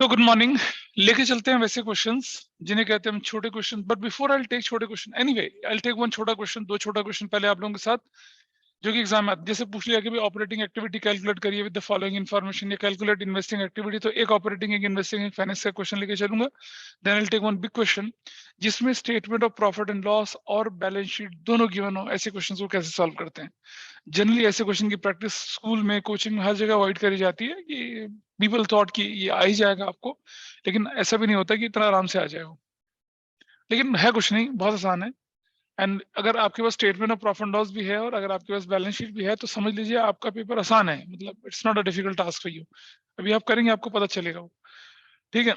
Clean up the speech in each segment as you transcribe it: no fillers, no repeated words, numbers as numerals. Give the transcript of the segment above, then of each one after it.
तो good morning. लेके चलते हैं वैसे क्वेश्चंस जिन्हें कहते हैं हम छोटे question, but before I take छोटे question, anyway I take one छोटा क्वेश्चन, दो छोटा क्वेश्चन पहले आप लोगों के साथ जो कि एग्जाम में जैसे पूछ लिया कि भाई ऑपरेटिंग एक्टिविटी कैलकुलेट करिए विद द फॉलोइंग इन्फॉर्मेशन, या कैलकुलेट इन्वेस्टिंग एक्टिविटी। तो एक ऑपरेटिंग, एक इन्वेस्टिंग, एक फाइनेंस का क्वेश्चन लेके चलूंगा। Then I take one big question जिसमें statement of profit and loss और बैलेंस शीट दोनों गिवन हो। ऐसे क्वेश्चन को कैसे सॉल्व करते हैं। जनरली ऐसे क्वेश्चन की प्रैक्टिस स्कूल में, कोचिंग में, हर जगह अवॉइड करी जाती है कि पीपल थॉट कि ये आ ही जाएगा आपको, लेकिन ऐसा भी नहीं होता कि इतना आराम से आ जाए वो। लेकिन है कुछ नहीं, बहुत आसान है। एंड अगर आपके पास statement of profit and loss भी है और अगर आपके पास बैलेंस शीट भी है तो समझ लीजिए आपका पेपर आसान है, मतलब it's not a difficult task for you. अभी आप करेंगे आपको पता चलेगा वो, ठीक है।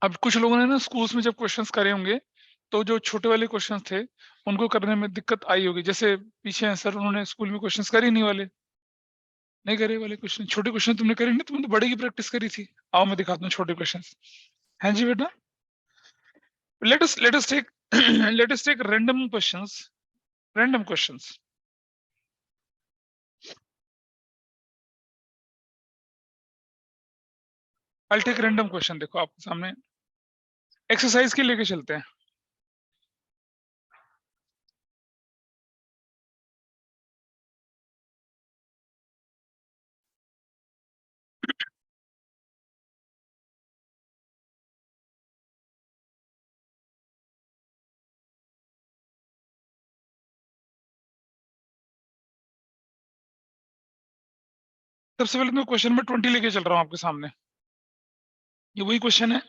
अब कुछ लोगों ने ना स्कूल्स में जब क्वेश्चंस करे होंगे तो जो छोटे वाले क्वेश्चंस थे उनको करने में दिक्कत आई होगी। जैसे पीछे हैं सर, उन्होंने स्कूल में क्वेश्चंस करे नहीं वाले, नहीं करे वाले क्वेश्चन, छोटे क्वेश्चन तुमने करे नहीं, तुमने तो बड़े की प्रैक्टिस करी थी। आओ मैं दिखाता हूँ छोटे क्वेश्चन। हाँ जी बेटा, let us take let us take random questions. I'll take random question। देखो आपके सामने एक्सरसाइज के लेके चलते हैं। सबसे पहले मैं क्वेश्चन नंबर 20 लेके चल रहा हूँ आपके सामने। ये वही क्वेश्चन है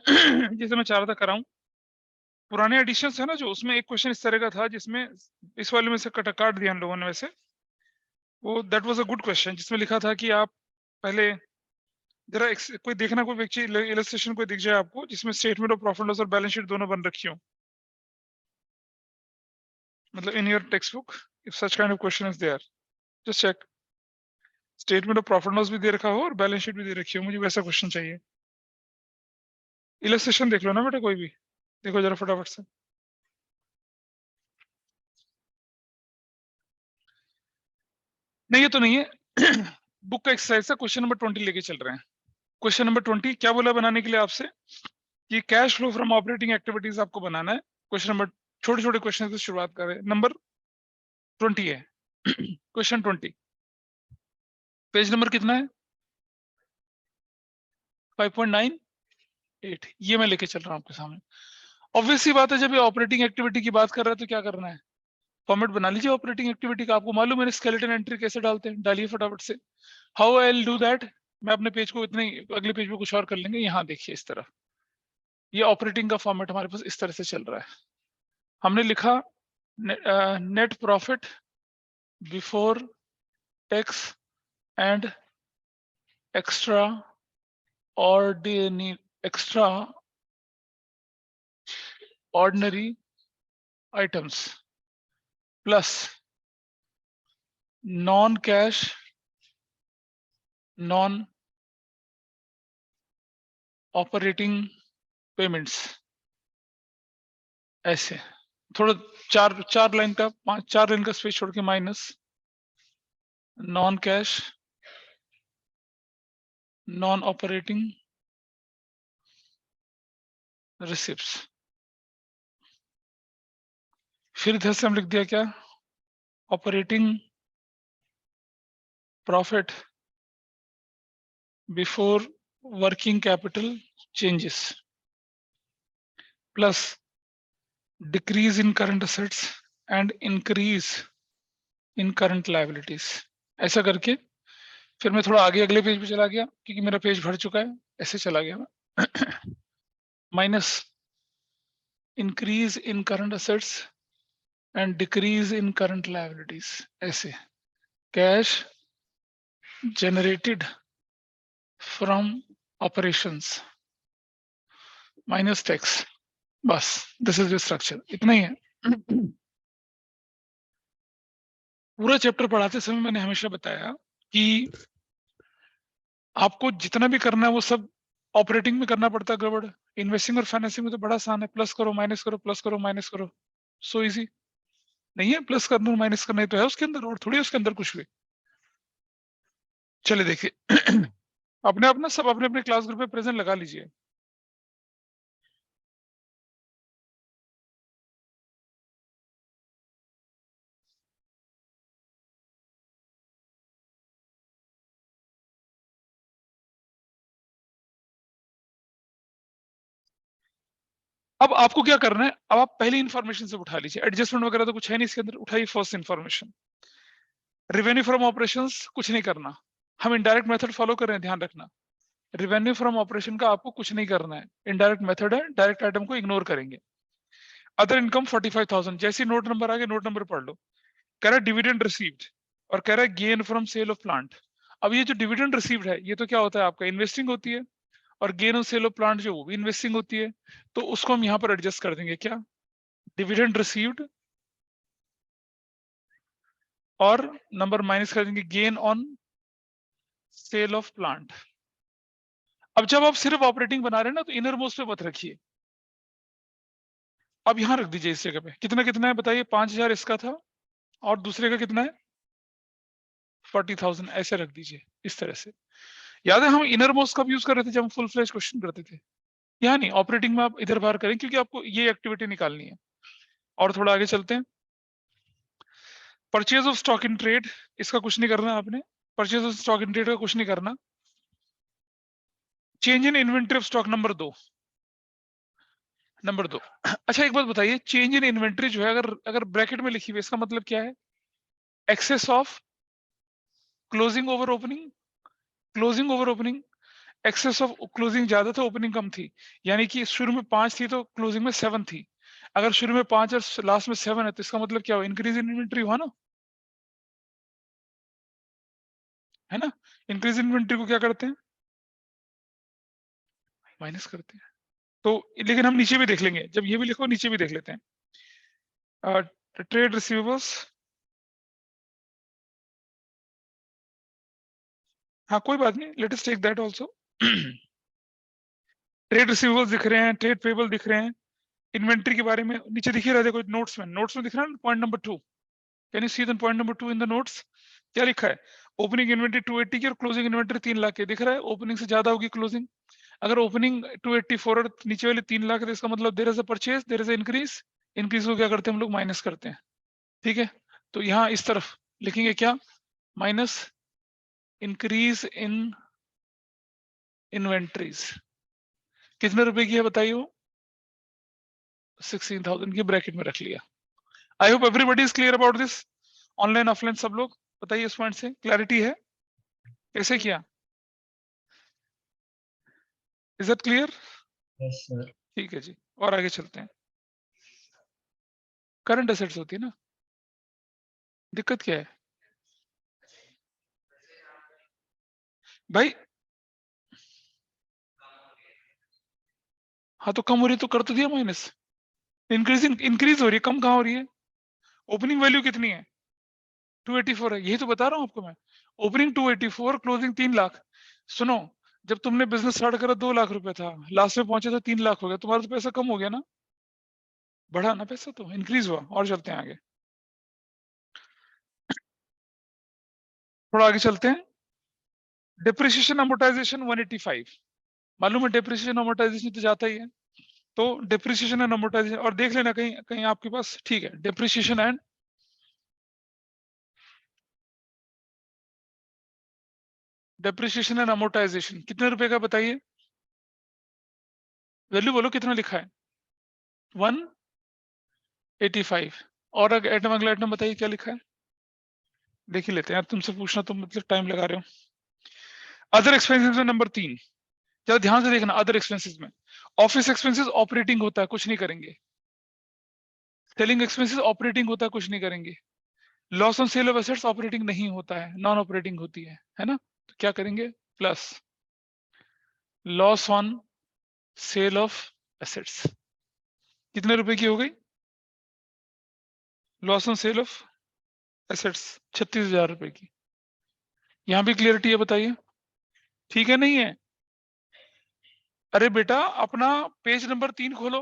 जिसे मैं चाह रहा था कराऊं। पुराने एडिशन है ना जो, उसमें एक क्वेश्चन इस तरह का था जिसमें इस वाले में से काट दिया हम लोगों ने। वैसे वो that was a good question जिसमें लिखा था कि आप पहले जरा कोई देखना, कोई पिक्चर इलस्ट्रेशन कोई दिख जाए आपको जिसमें स्टेटमेंट ऑफ प्रॉफिट लॉस और बैलेंस शीट दोनों बन रखी हो, मतलब in your text book if such kind of question is there, just check. Statement of profit loss भी दे रखा हो और बैलेंस शीट भी दे रखी हो, मुझे वैसा क्वेश्चन चाहिए। इलस्ट्रेशन देख लो ना बेटा, कोई भी देखो जरा फटाफट से। नहीं ये तो नहीं है बुक का एक्सरसाइज है। क्वेश्चन नंबर 20 लेके चल रहे हैं। क्वेश्चन नंबर 20 क्या बोला बनाने के लिए आपसे कि cash flow from operating activities आपको बनाना है। क्वेश्चन नंबर, छोटे छोटे क्वेश्चन से शुरुआत कर रहे हैं। नंबर 20 है क्वेश्चन 20। पेज नंबर कितना है? 5.98। ये मैं लेके चल रहा हूँ आपके सामने। ऑब्वियस सी बात है, जब ये ऑपरेटिंग एक्टिविटी की बात कर रहा है तो क्या करना है, फॉर्मेट बना लीजिए ऑपरेटिंग एक्टिविटी का। आपको मालूम है स्केलेटन एंट्री कैसे डालते हैं, डालिए फटाफट से। How I will do that, मैं अपने पेज को इतने अगले पेज पे कुछ और कर लेंगे। यहाँ देखिए इस तरफ, ये ऑपरेटिंग का फॉर्मेट हमारे पास इस तरह से चल रहा है। हमने लिखा net profit before tax and extraordinary items plus non cash non operating payments. ऐसे थोड़ा चार चार लाइन का, चार लाइन का स्पेस छोड़ के minus non cash non operating receipts. फिर इधर से हम लिख दिया क्या, operating profit before working capital changes plus decrease in current assets and increase in current liabilities. ऐसा करके फिर मैं थोड़ा आगे अगले पेज पे चला गया क्योंकि मेरा पेज भर चुका है। ऐसे चला गया मैं minus increase in current assets and decrease in current liabilities. ऐसे cash generated from operations minus tax. बस दिस इज द स्ट्रक्चर, इतना ही है। पूरा चैप्टर पढ़ाते समय मैंने हमेशा बताया कि आपको जितना भी करना है वो सब ऑपरेटिंग में करना पड़ता है गड़बड़। इन्वेस्टिंग और फाइनेंसिंग में तो बड़ा आसान है, प्लस करो माइनस करो, प्लस करो माइनस करो, सो इजी। नहीं है प्लस करना और माइनस करना ही तो है उसके अंदर, और थोड़ी उसके अंदर कुछ भी। चले देखिए अपने अपना सब अपने अपने क्लास ग्रुप में प्रेजेंट लगा लीजिए। अब आपको क्या करना है, अब आप पहली इंफॉर्मेशन से उठा लीजिए, एडजस्टमेंट वगैरह तो कुछ है नहीं इसके अंदर, उठाइए first information. Revenue from operations कुछ नहीं करना, हम इनडायरेक्ट मेथड फॉलो कर रहे हैं, ध्यान रखना। रेवेन्यू फ्रॉम ऑपरेशन का आपको कुछ नहीं करना है, इनडायरेक्ट मेथड है, डायरेक्ट आइटम को इग्नोर करेंगे। अदर इनकम 45,000, जैसे नोट नंबर आ गया नोट नंबर पढ़ लो। कह रहा है डिविडेंड रिसीव्ड और कह रहा है gain from sale of plant. अब ये जो डिविडेंड रिसीव्ड है ये तो क्या होता है आपका इन्वेस्टिंग होती है, और gain on sale of plant जो वो भी इन्वेस्टिंग होती है। तो उसको हम यहाँ पर एडजस्ट कर देंगे, क्या डिविडेंड रिसीव्ड और नंबर माइनस कर देंगे gain on sale of plant. अब जब आप सिर्फ ऑपरेटिंग बना रहे हैं ना तो इनर मोस्ट पे मत रखिए, अब यहां रख दीजिए इस जगह पे। कितना कितना है बताइए, 5,000 इसका था और दूसरे का कितना है 40,000, ऐसे रख दीजिए इस तरह से। याद है हम इनर मोस्ट कब यूज कर रहे थे, जब हम फुल फ्लैश क्वेश्चन करते थे। यहाँ नहीं, ऑपरेटिंग में आप इधर बाहर करें क्योंकि आपको ये एक्टिविटी निकालनी है। और थोड़ा आगे चलते हैं, purchase of stock in trade, इसका कुछ नहीं करना आपने, purchase of stock in trade का कुछ नहीं करना। Change in inventory of stock number 2, number 2। अच्छा एक बात बताइए, चेंज इन इन्वेंटरी जो है अगर अगर ब्रैकेट में लिखी हुई इसका मतलब क्या है, excess of closing over opening, closing over opening. Excess of closing ज्यादा था, ओपनिंग कम थी, यानी कि शुरू में 5 थी तो क्लोजिंग में 7 थी। अगर शुरू में 5 और लास्ट में 7 है तो इसका मतलब क्या हुआ, इंक्रीज इन इन्वेंट्री हुआ ना, है ना। इंक्रीज इन इन्वेंट्री को क्या करते हैं, माइनस करते हैं। तो लेकिन हम नीचे भी देख लेंगे, जब ये भी लिखो नीचे भी देख लेते हैं। ट्रेड रिसीवेबल्स, हाँ कोई बात नहीं, let us take that also. Trade receivables दिख रहे हैं, ट्रेड पेबल दिख रहे हैं, इन्वेंट्री के बारे में नीचे दिख ही रहा है, देखो नोट्स में दिख रहा है point number 2। Can you see the point number 2 in the notes, क्या लिखा है, ओपनिंग इन्वेंट्री 280 की और क्लोजिंग इन्वेंट्री 3 लाख के, दिख रहा है ओपनिंग से ज्यादा होगी क्लोजिंग। अगर ओपनिंग 284 और नीचे वाले 3 लाख है तो इसका मतलब there is a purchase, there is a increase. Increase को क्या करते हैं हम लोग, माइनस करते हैं, ठीक है। तो यहाँ इस तरफ लिखेंगे क्या, माइनस इंक्रीज इन इन्वेंट्रीज, कितने रुपए की है बताइए वो, 16,000 की, ब्रैकेट में रख लिया। I hope everybody is clear about this, online offline सब लोग बताइए इस पॉइंट से क्लैरिटी है, कैसे किया, is it clear. Yes sir. ठीक है जी, और आगे चलते हैं। करंट एसेट्स होती है ना, दिक्कत क्या है भाई, हाँ तो कम हो रही है तो कर तो दिया माइनस, इंक्रीज हो रही है, कम कहाँ हो रही है, ओपनिंग वैल्यू कितनी है 284 है, यही तो बता रहा हूँ आपको मैं, ओपनिंग 284, क्लोजिंग 3 लाख। सुनो, जब तुमने बिजनेस स्टार्ट करा 2 लाख रुपए था, लास्ट में पहुंचे तो 3 लाख हो गया, तुम्हारा तो पैसा कम हो गया ना, बढ़ा ना पैसा, तो इंक्रीज हुआ। और चलते हैं आगे, थोड़ा आगे चलते हैं। डिप्रिसिएशन अमोर्टाइजेशन 185, मालूम है डिप्रिसिएशन अमोर्टाइजेशन तो जाता ही है, तो डिप्रिसिएशन एंड अमोर्टाइजेशन, और देख लेना कहीं कहीं आपके पास, ठीक है, डिप्रिसिएशन एंड अमोर्टाइजेशन कितने रुपए का बताइए, वैल्यू बोलो कितना लिखा है 185। और आइटम, अगला आइटम बताइए क्या लिखा है, देख ही लेते हैं यार, तुमसे पूछना तो मतलब टाइम लगा रहे हो। अदर एक्सपेंसेस में नंबर 3, जरा ध्यान से देखना, अदर एक्सपेंसेस में ऑफिस एक्सपेंसेस ऑपरेटिंग होता है, कुछ नहीं करेंगे। सेलिंग एक्सपेंसेस ऑपरेटिंग होता है, कुछ नहीं करेंगे। Loss on sale of assets operating नहीं होता है, नॉन ऑपरेटिंग होती है ना। तो क्या करेंगे, plus loss on sale of assets, कितने रुपए की हो गई, loss on sale of assets 36,000 रुपए की। यहां भी क्लियरिटी है बताइए, ठीक है नहीं है। अरे बेटा अपना पेज नंबर 3 खोलो,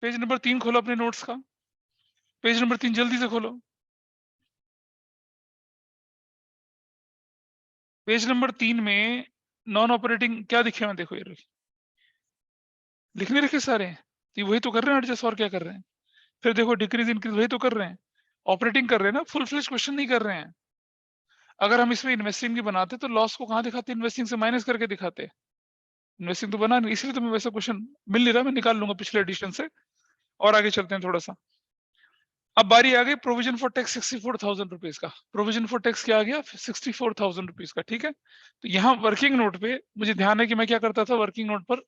पेज नंबर 3 खोलो अपने नोट्स का, पेज नंबर 3 जल्दी से खोलो। पेज नंबर 3 में नॉन ऑपरेटिंग क्या दिखे हैं, देखो ये लिख नहीं रखे सारे, तो वही तो कर रहे हैं एडजस्ट, और क्या कर रहे हैं। फिर देखो डिक्रीज इंक्रीज वही तो कर रहे हैं, ऑपरेटिंग कर रहे हैं ना, फुल फ्लेज क्वेश्चन नहीं कर रहे हैं। अगर हम इसमें इन्वेस्टिंग की बनाते तो लॉस को कहाँ दिखाते, इन्वेस्टिंग से माइनस करके दिखाते। इन्वेस्टिंग तो बना नहीं, इसलिए तो मैं वैसा क्वेश्चन मिल नहीं रहा, मैं निकाल लूंगा पिछले एडिशन से। और आगे चलते हैं थोड़ा सा। अब बारी आ गई प्रोविजन फॉर टैक्स 64,000 रुपीज का। प्रोविजन फॉर टैक्स क्या आ गया, 64,000 रुपीज का, ठीक है। तो यहाँ वर्किंग नोट पे मुझे ध्यान है कि मैं क्या करता था, वर्किंग नोट पर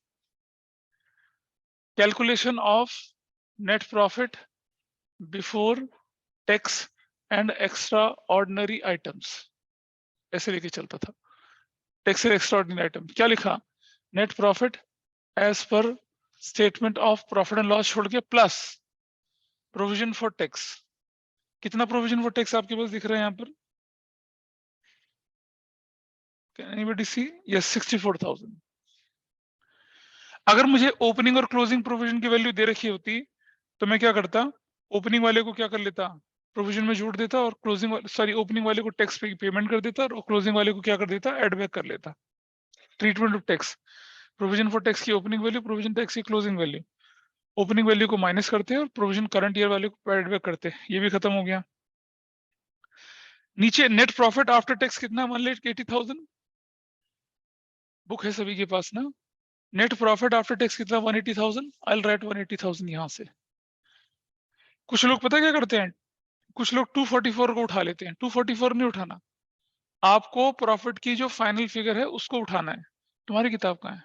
calculation of net profit before tax and extraordinary items, ऐसे लेके चलता था। Tax and extraordinary item क्या लिखा, net profit as per statement of profit and loss छोड़ के प्लस प्रोविजन फॉर टैक्स। कितना प्रोविजन फॉर टैक्स आपके पास दिख रहा है यहाँ पर, एनीबॉडी सी, यस 64,000। अगर मुझे ओपनिंग और क्लोजिंग प्रोविजन की वैल्यू दे रखी होती तो मैं क्या करता, ओपनिंग वाले को क्या कर लेता, प्रोविजन में जोड़ देता, और क्लोजिंग सॉरी ओपनिंग वाले को टैक्स पे पेमेंट कर देता, और क्लोजिंग वाले को क्या कर देता, एड बैक कर लेता। Treatment of tax, provision for tax की ओपनिंग वैल्यू, प्रोविजन टैक्स की क्लोजिंग वैल्यू, ओपनिंग वैल्यू को माइनस करते हैं और प्रोविजन करंट ईयर वाले को एड बैक करते हैं, ये भी खत्म हो गया। नीचे नेट प्रॉफिट आफ्टर टैक्स कितना, मान लीजिए 80,000, बुक है सभी के पास ना। नेट प्रॉफिट आफ्टर टैक्स कितना, 180,000, आई विल राइट 180,000 यहां से। कुछ लोग पता क्या करते हैं, कुछ लोग 244 को उठा लेते हैं, 244 नहीं उठाना, आपको प्रॉफिट की जो फाइनल फिगर है उसको उठाना है। तुम्हारी किताब कहाँ है,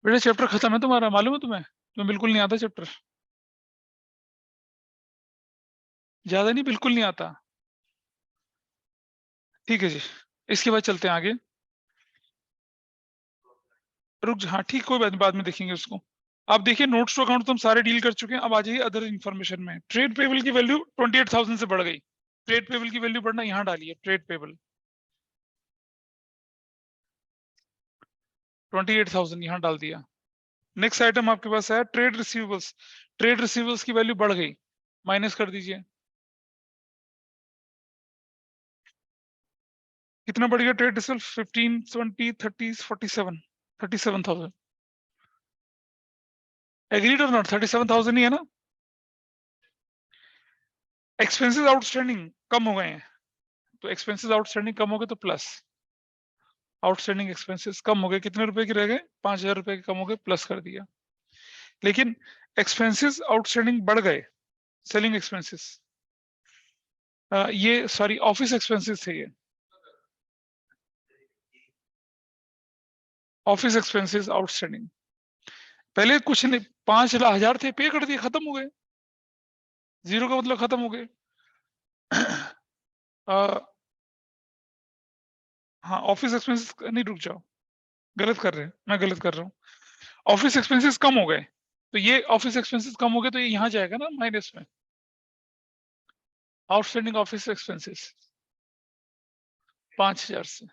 बेटा चैप्टर खत्म है तुम्हारा, मालूम है तुम्हें, तुम्हें बिल्कुल नहीं आता चैप्टर, ज्यादा नहीं बिल्कुल नहीं आता। ठीक है जी, इसके बाद चलते हैं आगे। रुक जा, हाँ ठीक, कोई बात नहीं, बाद में देखेंगे उसको। आप देखिए नोट्स टू अकाउंट तो हम सारे डील कर चुके हैं, अब आ जाइए अदर इन्फॉर्मेशन में। ट्रेड पेबल की वैल्यू 28,000 से बढ़ गई, ट्रेड पेबल की वैल्यू बढ़ना यहाँ डालिए, ट्रेड पेबल 28,000 यहाँ डाल दिया। नेक्स्ट आइटम आपके पास है ट्रेड रिसीवेबल्स, ट्रेड रिसीवेबल्स की वैल्यू बढ़ गई, माइनस कर दीजिए। कितना बढ़ गया ट्रेड रिसीवेबल, 15, 20, 30, 47, 37,000। एग्रीड और नॉट, 37,000 ही है ना। एक्सपेंसेस आउटस्टैंडिंग कम हो गए हैं, तो एक्सपेंसेस आउटस्टैंडिंग कम हो गए तो प्लस, आउटस्टैंडिंग एक्सपेंसेस कम हो गए, कितने रुपए के रह गए, 5,000 रुपए के कम हो गए, प्लस कर दिया। लेकिन एक्सपेंसेस आउटस्टैंडिंग बढ़ गए, सेलिंग एक्सपेंसेस, ये सॉरी ऑफिस एक्सपेंसेस थे, ये ऑफिस एक्सपेंसेस आउटस्टैंडिंग। पहले कुछ नहीं, 5,000 थे, पे कर दिए, खत्म हो गए, जीरो का मतलब खत्म हो गए। हाँ ऑफिस एक्सपेंसेस नहीं, रुक जाओ, गलत कर रहे हैं, मैं गलत कर रहा हूँ। ऑफिस एक्सपेंसेस कम हो गए, तो ये ऑफिस एक्सपेंसेस कम हो गए तो ये यहाँ जाएगा ना माइनस में, आउटस्टैंडिंग ऑफिस एक्सपेंसेस 5,000 से,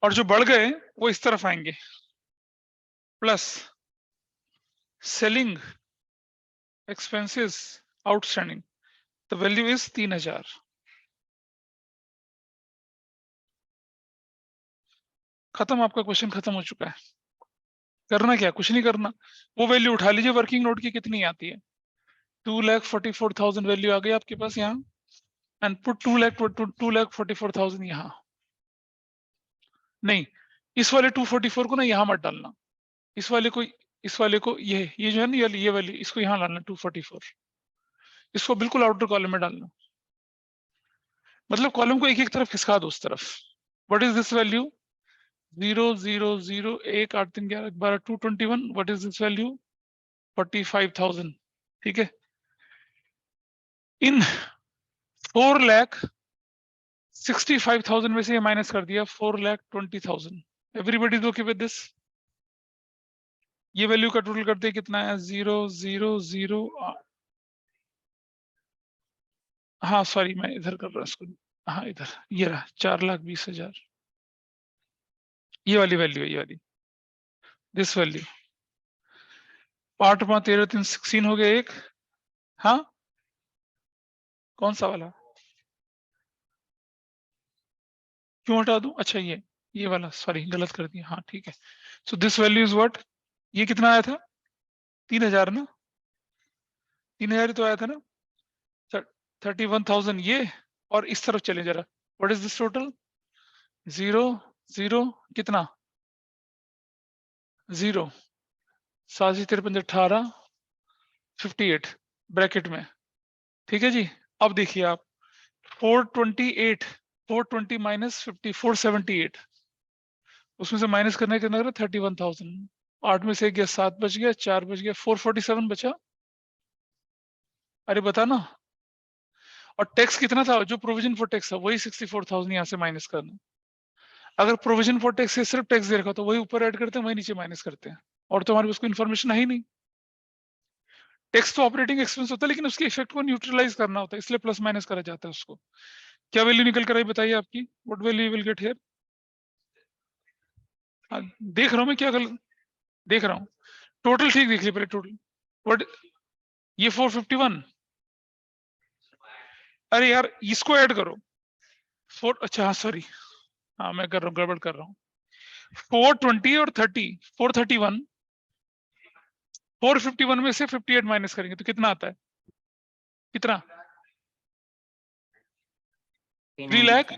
और जो बढ़ गए वो इस तरफ आएंगे, plus selling expenses outstanding, the value is 3,000। खत्म, आपका क्वेश्चन खत्म हो चुका है। करना क्या, कुछ नहीं करना, वो वैल्यू उठा लीजिए वर्किंग नोट की कितनी आती है, 2,44,000 वैल्यू आ गई आपके पास यहाँ, एंड पुट 2,44,000 यहाँ। नहीं, इस वाले 244 को ना यहाँ मत डालना, इस वाले को, इस वाले को, ये जो है ना, ये वाली, इसको यहाँ डालना 244, इसको बिल्कुल आउटर कॉलम में डालना, मतलब कॉलम को एक एक तरफ खिसका दो उस तरफ। What is this value, 0,0,0, 1, 8, 3, 11, 12, 221, what is this value, 45,000, ठीक है। इन 4,65,000 में से ये माइनस कर दिया, 4,20,000। Everybody is okay with this, ये वैल्यू का टोटल करते कितना है, 0,0,0, हाँ सॉरी मैं इधर कर रहा हूँ इसको, हाँ इधर, ये रहा 4,20,000, ये वाली वैल्यू है, ये वाली, दिस वैल्यू। 8 5 13 3 16 हो गया एक। हाँ कौन सा वाला, क्यों हटा दूं? अच्छा ये वाला, सॉरी गलत कर दिया। हाँ ठीक है। So this value is what, ये कितना आया था? 3000 ना, 3000 ही तो आया था ना। 31,000 ये, और इस तरफ चले जरा, व्हाट इज दिस टोटल? 0 0 कितना, 0 7 53 18 58 ब्रैकेट में। ठीक है जी। अब देखिए आप, 428, 420 माइनस 50, 478, उसमें से माइनस करने के कितना, 31,000। 8 में से 1 गया, 7 बच गया, 4 बच गया, 447 बचा। अरे बता ना। और टैक्स कितना था, जो प्रोविजन फॉर टैक्स था वही 64,000 यहाँ से माइनस करना। अगर प्रोविजन फॉर टैक्स से सिर्फ टैक्स दे रखा तो वही ऊपर ऐड करते हैं, वही नीचे माइनस करते हैं, और तो हमारे पास कोई इन्फॉर्मेशन है ही नहीं। टैक्स तो ऑपरेटिंग एक्सपेंस होता है, लेकिन उसके इफेक्ट को न्यूट्रलाइज करना होता है, इसलिए प्लस माइनस करा जाता है उसको। क्या वैल्यू निकल कर आई बताइए आपकी, what value will get here? देख रहा हूँ मैं, क्या गलत देख रहा हूँ? टोटल ठीक देख लिया पहले, टोटल व्हाट, ये 451। अरे यार इसको ऐड करो, 4, अच्छा हाँ सॉरी, हाँ मैं कर रहा हूँ, गड़बड़ कर रहा हूँ। 420 और 30, 431, 451 में से 58 माइनस करेंगे तो कितना आता है, कितना? 3 लाख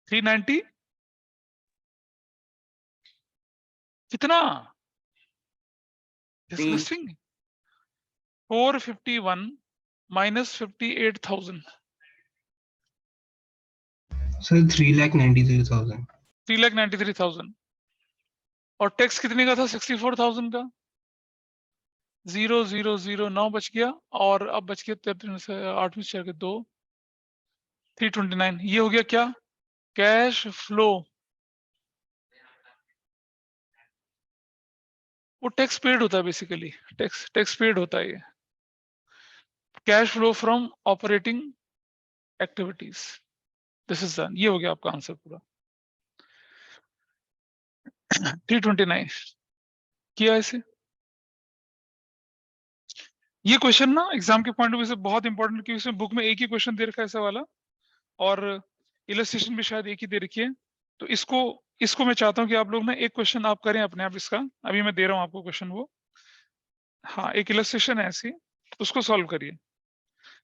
390 कितना, डिस्गस्टिंग। 451 minus 58,000, sir 3,93,000। 3,93,000। और टैक्स कितने का था, 64,000 का। 0 0 0 9 बच गया, और अब बच गया 8 में से 2, 329। ये हो गया क्या, कैश फ्लो। वो टैक्स पेड होता है बेसिकली, टैक्स पेड होता है ये। Cash flow from operating activities, this is done. ये हो गया आपका आंसर पूरा। 329 किया ऐसे। ये क्वेश्चन ना एग्जाम के पॉइंट ऑफ व्यू से बहुत इंपॉर्टेंट, क्योंकि इसमें बुक में एक ही क्वेश्चन दे रखा है ऐसा वाला, और इलस्ट्रेशन भी शायद एक ही दे रखी है। तो इसको इसको मैं चाहता हूँ कि आप लोग ना एक क्वेश्चन आप करें अपने आप इसका, अभी मैं दे रहा हूँ आपको क्वेश्चन वो। हाँ एक इलस्ट्रेशन है ऐसी, उसको सॉल्व करिए,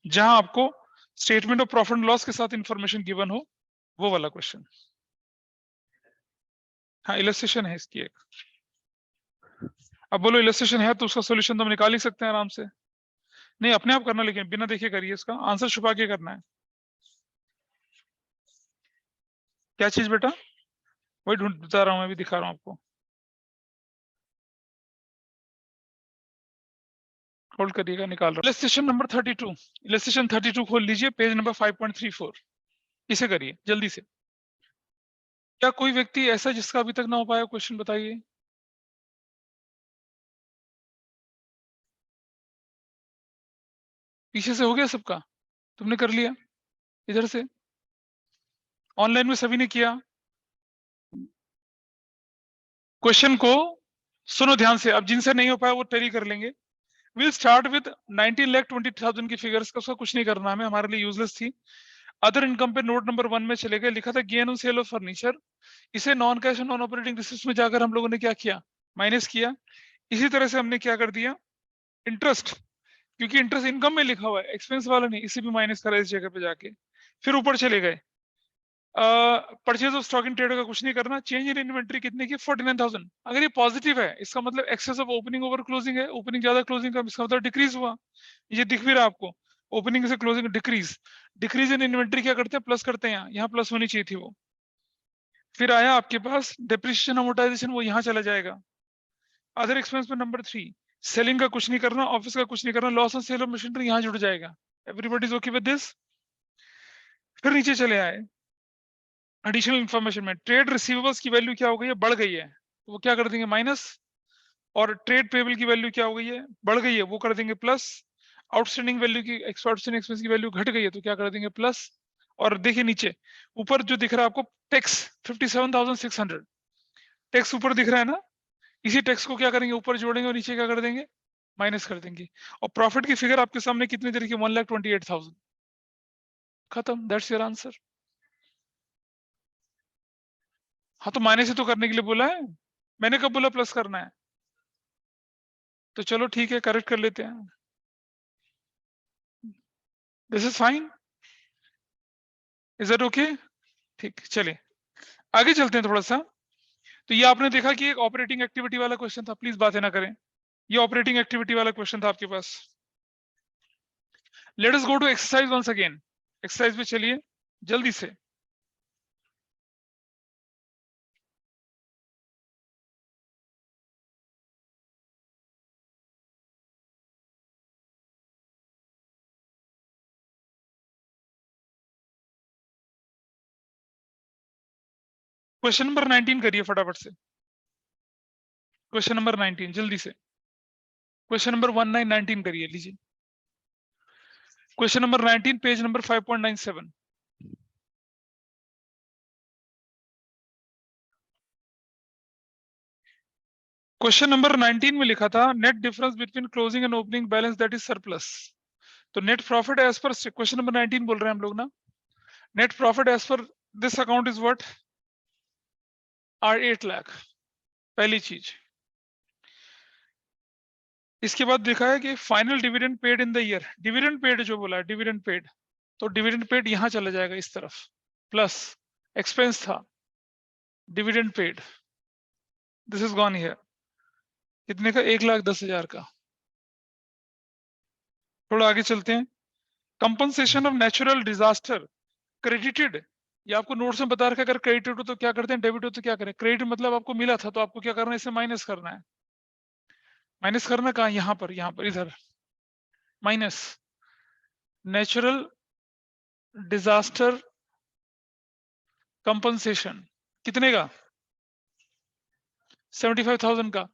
जहां आपको statement of profit and loss के साथ इंफॉर्मेशन गिवन हो, वो वाला क्वेश्चन। हाँ इलस्ट्रेशन है इसकी एक। अब बोलो इलस्ट्रेशन है तो उसका सोल्यूशन तो हम निकाल ही सकते हैं आराम से। नहीं अपने आप करना, लेकिन बिना देखे करिए, इसका आंसर छुपा के करना है। क्या चीज बेटा, वही ढूंढ बता रहा हूँ मैं, भी दिखा रहा हूँ आपको, होल्ड करिएगा, निकाल रहा हूँ। इलस्ट्रेशन नंबर 32, इलस्ट्रेशन 32 खोल लीजिए, पेज नंबर 5.34। इसे करिए जल्दी से। क्या कोई व्यक्ति ऐसा जिसका अभी तक ना हो पाया, क्वेश्चन बताइए। पीछे से हो गया सबका, तुमने कर लिया इधर से, ऑनलाइन में सभी ने किया। क्वेश्चन को सुनो ध्यान से, अब जिनसे नहीं हो पाया वो टैली कर लेंगे। विल स्टार्ट विद 19,20,000 की फिगर्स का, उसका कुछ नहीं करना हमें, हमारे लिए यूजलेस थी। अदर इनकम पे नोट नंबर 1 में चले गए, लिखा था gain on sale of furniture. इसे नॉन कैश और नॉन ऑपरेटिंग रिसिप्ट में जाकर हम लोगों ने क्या किया, माइनस किया। इसी तरह से हमने क्या कर दिया, इंटरेस्ट, क्योंकि इंटरेस्ट इनकम में लिखा हुआ है, एक्सपेंस वाला नहीं, इसे भी माइनस करा इस जगह पे जाके। फिर ऊपर चले गए, purchase of stock in trade का कुछ नहीं करना। चेंज इन इन्वेंट्री कितने की, 49,000। अगर ये पॉजिटिव है इसका मतलब excess of opening over closing है, ओपनिंग ज्यादा क्लोजिंग का, इसका मतलब डिक्रीज हुआ। ये दिख भी रहा है आपको, ओपनिंग से closing decrease. Decrease in inventory क्या करते हैं, प्लस करते हैं, यहाँ प्लस होनी चाहिए थी वो। फिर आया आपके पास डेप्रिसिएशन अमोर्टाइजेशन, वो यहाँ चला जाएगा। अदर एक्सपेंस में नंबर 3, सेलिंग का कुछ नहीं करना, ऑफिस का कुछ नहीं करना, loss on sale of machinery यहाँ जुड़ जाएगा। Everybody is okay with this. फिर नीचे चले आए, एडिशनल इंफॉर्मेशन में ट्रेड रिसीवेबल्स की वैल्यू क्या हो गई है, बढ़ गई है, तो वो क्या कर देंगे माइनस। और ट्रेड पेबल की वैल्यू क्या हो गई है, बढ़ गई है, वो कर देंगे प्लस। आउटस्टैंडिंग वैल्यू की, आउटस्टैंडिंग एक्सपेंस की वैल्यू घट गई है, तो क्या कर देंगे प्लस। और देखिए नीचे ऊपर जो दिख रहा है आपको टैक्स 57,600, टैक्स ऊपर दिख रहा है ना, इसी टैक्स को क्या करेंगे, ऊपर जोड़ेंगे और नीचे क्या कर देंगे, माइनस कर देंगे। और प्रॉफिट की फिगर आपके सामने कितनी दे रखी है, 1,28,000। खत्म, दैट्स योर आंसर। हाँ तो माइनस ही तो करने के लिए बोला है, मैंने कब बोला प्लस करना है? तो चलो ठीक है, करेक्ट कर लेते हैं, this is fine, is that okay? ठीक, चलिए आगे चलते हैं थोड़ा सा। तो ये आपने देखा कि एक ऑपरेटिंग एक्टिविटी वाला क्वेश्चन था, प्लीज बातें ना करें, ये ऑपरेटिंग एक्टिविटी वाला क्वेश्चन था आपके पास। Let us go to exercise once again, exercise पे चलिए जल्दी से। क्वेश्चन नंबर 19 करिए फटाफट से, क्वेश्चन नंबर 19 जल्दी से। क्वेश्चन नंबर 19 करिए, लीजिए question number 19 page number 5.97। Question number 19 में लिखा था net difference between closing and opening balance that is surplus. तो net profit as per question number 19 बोल रहे हैं हम लोग ना, net profit as per this account is what, R 8 lakh, पहली चीज। इसके बाद लिखा है कि final dividend paid in the year, dividend paid जो बोला है डिविडेंड पेड, तो डिविडेंड पेड यहां चला जाएगा इस तरफ, प्लस एक्सपेंस था dividend paid, this is gone here, कितने का, 1,10,000 का। थोड़ा आगे चलते हैं, compensation of natural disaster credited, ये आपको नोट्स में बता रखा है, अगर क्रेडिटेड हो तो क्या करते हैं, डेबिट हो तो क्या करें। क्रेडिट मतलब आपको मिला था तो आपको क्या करना है, इसे माइनस करना है। माइनस करना कहाँ, यहाँ पर इधर, माइनस नेचुरल डिजास्टर कंपनसेशन, कितने का, 75,000 का।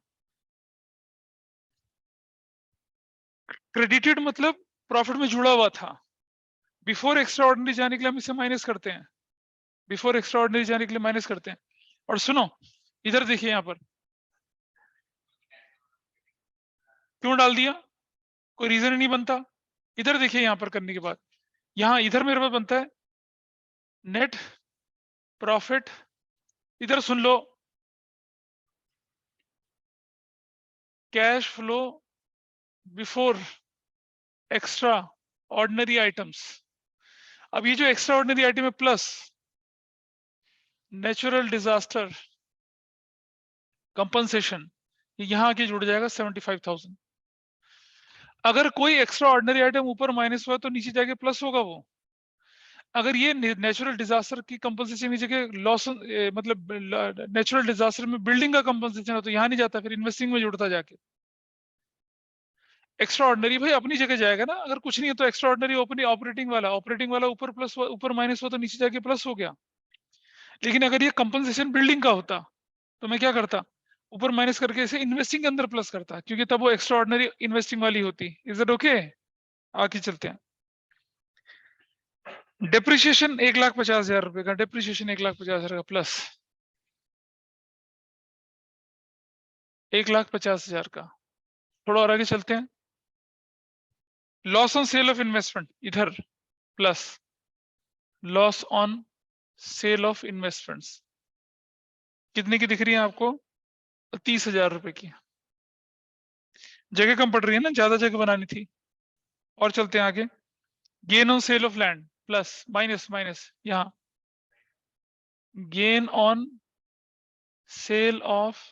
क्रेडिटेड मतलब प्रॉफिट में जुड़ा हुआ था, बिफोर एक्स्ट्रा ऑर्डिनरी जाने के लिए हम इसे माइनस करते हैं, बिफोर एक्स्ट्रा ऑर्डिनरी जाने के लिए माइनस करते हैं। और सुनो इधर देखिए, यहाँ पर क्यों डाल दिया, कोई रीजन ही नहीं बनता। इधर देखिए, यहाँ पर करने के बाद यहाँ इधर मेरे पास बनता है नेट प्रॉफिट, इधर सुन लो, cash flow before extraordinary items. अब ये जो एक्स्ट्रा ऑर्डिनरी आइटम है प्लस नेचुरल डिजास्टर कंपनसेशन, यहां आके जुड़ जाएगा 75,000। अगर कोई एक्स्ट्रा ऑर्डिनरी आइटम ऊपर माइनस हुआ तो नीचे जाके प्लस होगा वो। अगर ये नेचुरल डिजास्टर की कंपनसेशन की जगह लॉस, मतलब नेचुरल डिजास्टर में बिल्डिंग का कंपनसेशन है तो यहाँ नहीं जाता, फिर इन्वेस्टिंग में जुड़ता जाके। एक्स्ट्रा ऑर्डिनरी भाई अपनी जगह जाएगा ना, अगर कुछ नहीं है तो एक्स्ट्रा ऑर्डिनरी ओपनिंग ऑपरेटिंग वाला ऊपर प्लस, ऊपर माइनस हुआ तो नीचे जाके प्लस हो गया। लेकिन अगर ये कंपनसेशन बिल्डिंग का होता तो मैं क्या करता, ऊपर माइनस करके इसे इन्वेस्टिंग के अंदर प्लस करता, क्योंकि तब वो एक्स्ट्रा ऑर्डिनरी इन्वेस्टिंग वाली होती। Is it okay? आगे चलते हैं। डेप्रिसिएशन 1,50,000 रुपए का, डेप्रिसिएशन 1,50,000 का प्लस 1,50,000 का। थोड़ा और आगे चलते हैं, loss on sale of investment इधर plus loss on sale of investments, कितने की दिख रही है आपको, 30,000 रुपए की। जगह कम पड़ रही है ना, ज्यादा जगह बनानी थी। और चलते हैं आगे, gain on sale of land plus minus minus, यहाँ gain on sale of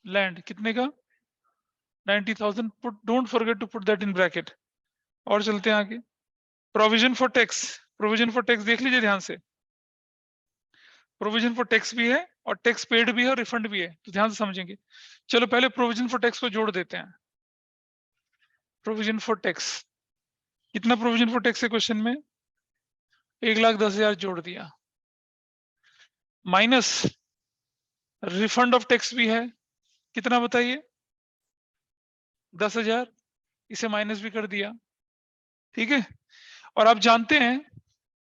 land कितने का, 90,000, put don't forget to put that in bracket. और चलते हैं आगे, provision for tax, provision for tax देख लीजिए ध्यान से, प्रोविजन फॉर टैक्स भी है और टैक्स पेड भी है और रिफंड भी है, तो ध्यान से समझेंगे। चलो पहले प्रोविजन फॉर टैक्स को जोड़ देते हैं। प्रोविजन फॉर टैक्स, कितना प्रोविजन फॉर टैक्स है क्वेश्चन में, 1,10,000 जोड़ दिया, माइनस रिफंड ऑफ टैक्स भी है, कितना बताइए, 10,000, इसे माइनस भी कर दिया। ठीक है, और आप जानते हैं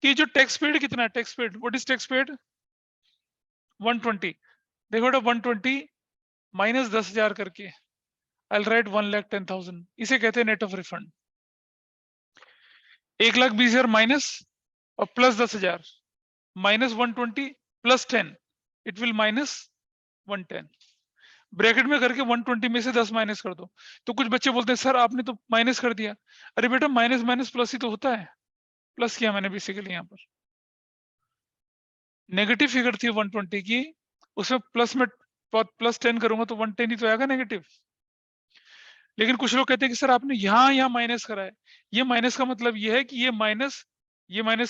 कि जो टैक्स पेड कितना है, tax paid, what is tax paid, 120। देखो बेटा 120 -10,000 करके आई राइट 1,10,000, इसे कहते हैं नेट ऑफ रिफंड। 1,20,000 माइनस और plus 10,000, -120 plus 10, it will -110। Bracket में करके 120 में से 10 माइनस कर दो। तो कुछ बच्चे बोलते हैं सर आपने तो माइनस कर दिया। अरे बेटा माइनस माइनस प्लस ही तो होता है, प्लस किया मैंने बेसिकली यहाँ पर। नेगेटिव फिगर थी 120 की, उसमें प्लस में प्लस 10 करूंगा तो 110 ही तो आएगा नेगेटिव। लेकिन कुछ लोग कहते हैं कि सर आपने यहाँ माइनस करा है। ये माइनस का मतलब ये है कि ये माइनस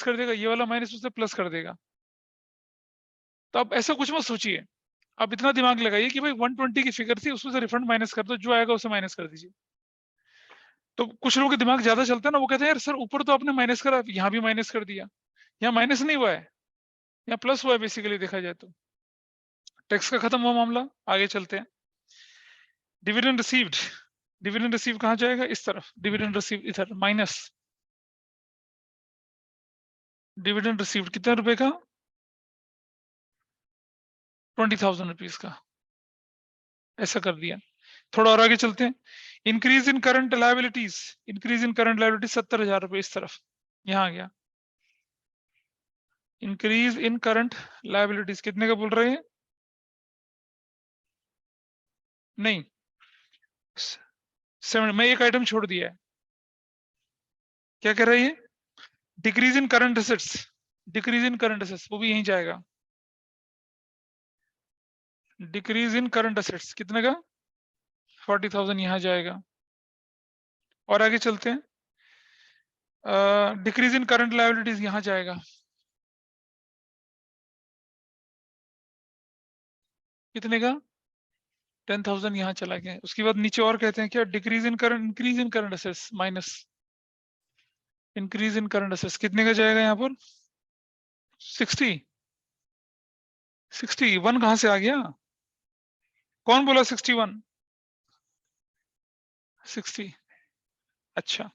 कर देगा, ये वाला माइनस उससे प्लस कर देगा। तो अब ऐसा कुछ मत सोचिए, आप इतना दिमाग लगाइए कि भाई 120 की फिगर थी, उसमें से रिफंड माइनस कर दो, जो आएगा उसे माइनस कर दीजिए। तो कुछ लोगों के दिमाग ज्यादा चलता है ना, वो कहते हैं यार सर ऊपर तो आपने माइनस करा, यहाँ भी माइनस कर दिया। यहाँ माइनस नहीं हुआ है, यहाँ प्लस हुआ है बेसिकली देखा जाए तो। टैक्स का खत्म हुआ मामला, आगे चलते हैं। डिविडेंड रिसीव्ड कहाँ जाएगा, इस तरफ। डिविडेंड रिसीव्ड इधर माइनस डिविडेंड रिसीव्ड कितने रुपए का, 20,000 रुपीज का, ऐसा कर दिया। थोड़ा और आगे चलते हैं। इंक्रीज इन करंट लायबिलिटीज 70,000 रुपए इस तरफ, यहाँ आ गया। इंक्रीज इन करंट लायबिलिटीज कितने का बोल रहे हैं, नहीं 7, मैं एक आइटम छोड़ दिया है। क्या कह रही है, डिक्रीज इन करंट एसेट्स, वो भी यहीं जाएगा। डिक्रीज इन करंट एसेट्स कितने का, 40,000 यहां जाएगा। और आगे चलते हैं। डिक्रीज इन करंट लायबिलिटीज यहां जाएगा, कितने का, 10,000 यहां चला गया। उसके बाद नीचे और कहते हैं क्या, increase in current assets minus increase in current assets कितने का जाएगा यहाँ पर, 61 कहां से आ गया, कौन बोला 61, 60, अच्छा।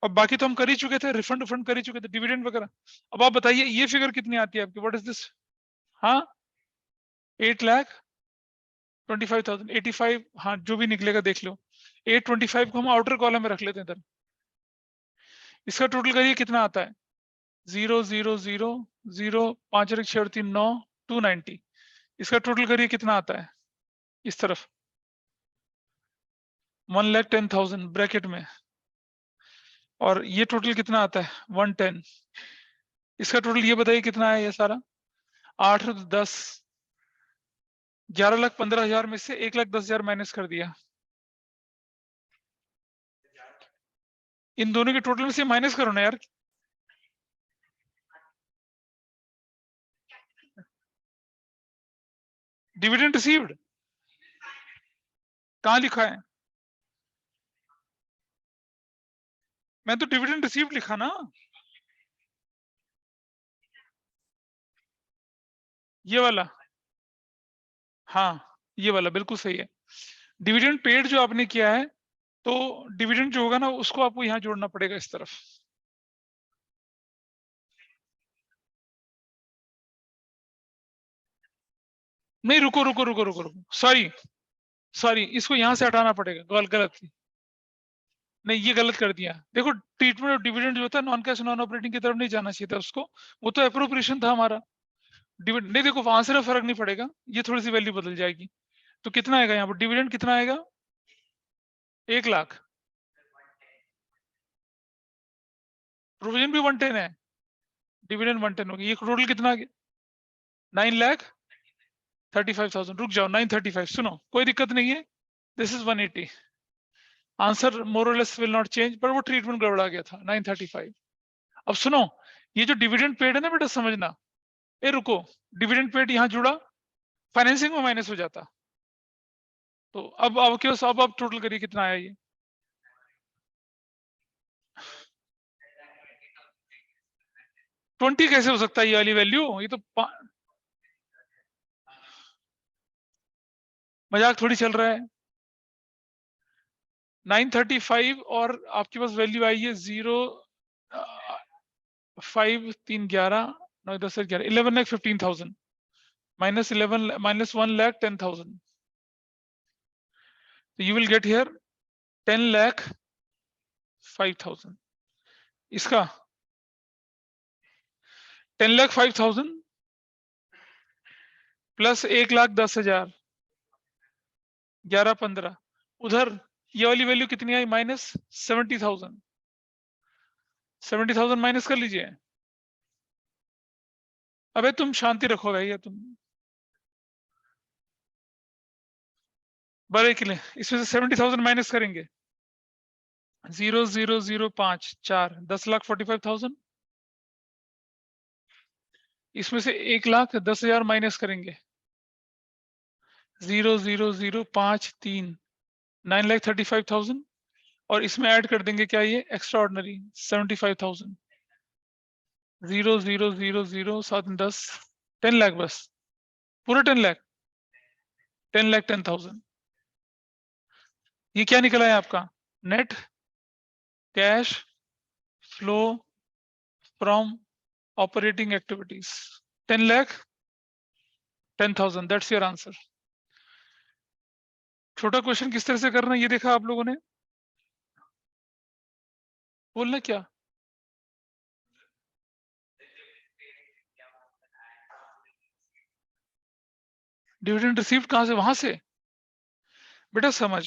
अब बाकी तो हम कर ही चुके थे, रिफंड कर ही चुके थे, डिविडेंड वगैरह। अब आप बताइए ये फिगर कितनी आती है आपकी, व्हाट इज दिस, हाँ 8,25,000, 85, हाँ जो भी निकलेगा देख लो। 825 को हम आउटर कॉलम में रख लेते हैं इधर। इसका टोटल करिए कितना आता है, 0,0,0,0, 5 और 6 और 3 9, 290। इसका टोटल करिए कितना आता है इस तरफ, 1,10,000 ब्रैकेट में, और ये टोटल कितना आता है 110। इसका टोटल ये बताइए कितना है ये सारा, 8 और 10, 11,15,000 में से 1,10,000 माइनस कर दिया। इन दोनों के टोटल में से माइनस करो ना यार। डिविडेंड रिसीव्ड कहां लिखा है, मैं तो डिविडेंड रिसीव्ड लिखा ना, ये वाला, हाँ ये वाला बिल्कुल सही है। डिविडेंड पेड जो आपने किया है, तो डिविडेंड जो होगा ना उसको आपको यहाँ जोड़ना पड़ेगा इस तरफ। नहीं रुको रुको रुको रुको रुको, सॉरी इसको यहाँ से हटाना पड़ेगा, गलत थी। नहीं ये गलत कर दिया, देखो ट्रीटमेंट ऑफ डिविडेंड जो होता है नॉन कैश नॉन ऑपरेटिंग की तरफ नहीं जाना चाहिए था उसको, वो तो अप्रोप्रिएशन था हमारा। डिविडेंड नहीं, देखो आंसर में फर्क नहीं पड़ेगा, ये थोड़ी सी वैल्यू बदल जाएगी। तो कितना आएगा यहाँ पर डिविडेंड, कितना आएगा 1,00,000, प्रोविजन भी 110 है, डिविडेंड 110 होगी। ये टोटल कितना आ गया 9,35,000। रुक जाओ 935, सुनो कोई दिक्कत नहीं है, दिस इज 180, आंसर मोर और लेस विल नॉट चेंज, पर वो ट्रीटमेंट गड़बड़ा गया था 935। अब सुनो, ये जो डिविडेंड पेड है ना बेटा समझना, ए रुको, डिविडेंड पेड यहाँ जुड़ा, फाइनेंसिंग में माइनस हो जाता। तो अब आपके पास, अब आप टोटल करिए कितना आया ये, ट्वेंटी कैसे हो सकता है ये वाली वैल्यू, ये तो मजाक थोड़ी चल रहा है। 935 और आपके पास वैल्यू आई है 0, 5, 3, 11, 9, 10, 11, 11,15,000 -11 -1,10,000। तो यू विल गेट हियर 10,05,000। इसका 10,05,000 प्लस 1,10,000, 11,15। उधर ये वाली वैल्यू कितनी आई? माइनस 70,000। 70,000 माइनस कर लीजिए। अबे तुम शांति रखो भैया तुम। बड़े के लिए इसमें से 70,000 माइनस करेंगे। 0,005 4 10,45,000। इसमें से 1,10,000 माइनस करेंगे। 0,005 3 9,35,000। और इसमें ऐड कर देंगे क्या? ये एक्स्ट्रा ऑर्डिनरी 75,000। 0,000 7 10 10 लाख बस, पूरा 10 लाख, 10,10,000। ये क्या निकला है आपका? Net cash flow from operating activities 10,10,000। That's your answer. छोटा क्वेश्चन किस तरह से करना ये देखा आप लोगों ने? बोलना क्या? डिविडेंड रिसीव्ड कहां से? वहां से? बेटा समझ,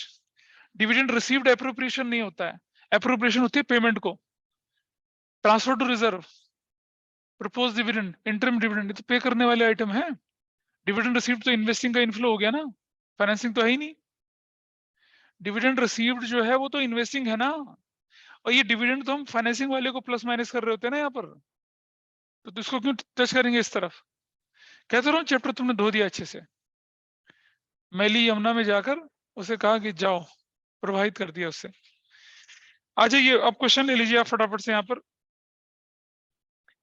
डिविडेंड रिसीव्ड एप्रोप्रिएशन नहीं होता है। एप्रोप्रिएशन होती है पेमेंट को। Transfer to reserve, proposed dividend, interim dividend, तो पे करने वाले आइटम है। डिविडेंड रिसीव्ड तो इन्वेस्टिंग का इनफ्लो हो गया ना, फाइनेंसिंग तो है ही नहीं। डिविडेंड रिसीव्ड जो है वो तो इन्वेस्टिंग है ना, और ये डिविडेंड तो हम फाइनेंसिंग वाले को प्लस माइनस कर रहे होते हैं ना यहाँ पर। तो इसको क्यों टच करेंगे इस तरफ? कहते रहो चैप्टर तुमने धो दिया अच्छे से। मैली यमुना में जाकर उसे कहा कि जाओ, प्रवाहित कर दिया उससे। आ जाइए अब क्वेश्चन ले लीजिए आप फटाफट से यहाँ पर।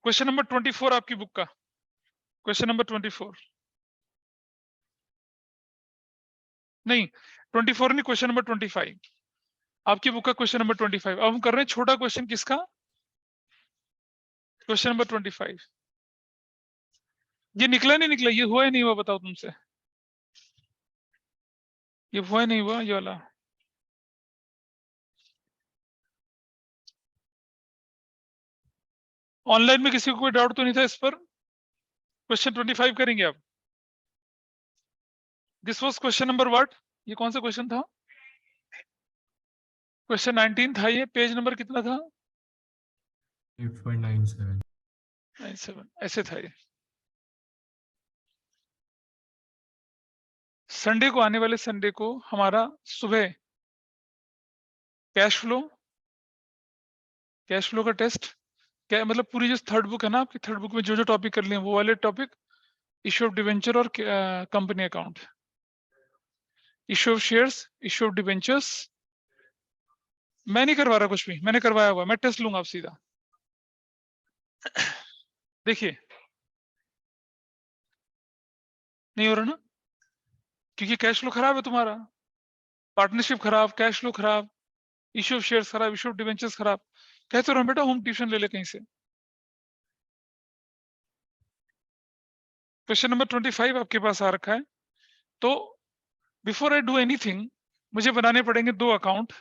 क्वेश्चन नंबर 24 आपकी बुक का, क्वेश्चन नंबर 24 नहीं, 24 नहीं, क्वेश्चन नंबर 25 आपकी बुक का, क्वेश्चन नंबर 25। अब हम कर रहे हैं छोटा क्वेश्चन किसका? Question number 25। ये निकला नहीं निकला? ये हुआ ही नहीं हुआ? बताओ तुमसे, ये हुआ ही नहीं हुआ ये वाला? ऑनलाइन में किसी को कोई डाउट तो नहीं था इस पर? क्वेश्चन 25 करेंगे अब। This was question number what? ये कौन सा क्वेश्चन था? क्वेश्चन 19 था ये। पेज नंबर कितना था? 8.97 97 ऐसे था ये। संडे को, आने वाले संडे को हमारा सुबह कैश फ्लो का टेस्ट, क्या मतलब पूरी जो थर्ड बुक है ना आपकी, थर्ड बुक में जो जो टॉपिक कर लिए वो वाले टॉपिक, इश्यू ऑफ डिवेंचर और company account, issue of shares, issue of debentures. मैं नहीं करवा रहा कुछ भी, मैंने करवाया हुआ, मैं टेस्ट लूंगा आप सीधा। देखिए नहीं हो रहा ना, क्योंकि कैश फ्लो खराब है तुम्हारा, पार्टनरशिप खराब, कैश फ्लो खराब, इश्यू ऑफ शेयर्स खराब, इश्यू ऑफ डिवेंचर्स खराब। कहते रहो बेटा होम ट्यूशन ले ले कहीं से। क्वेश्चन नंबर 25 आपके पास आ रखा है। तो बिफोर आई डू एनीथिंग मुझे बनाने पड़ेंगे दो अकाउंट,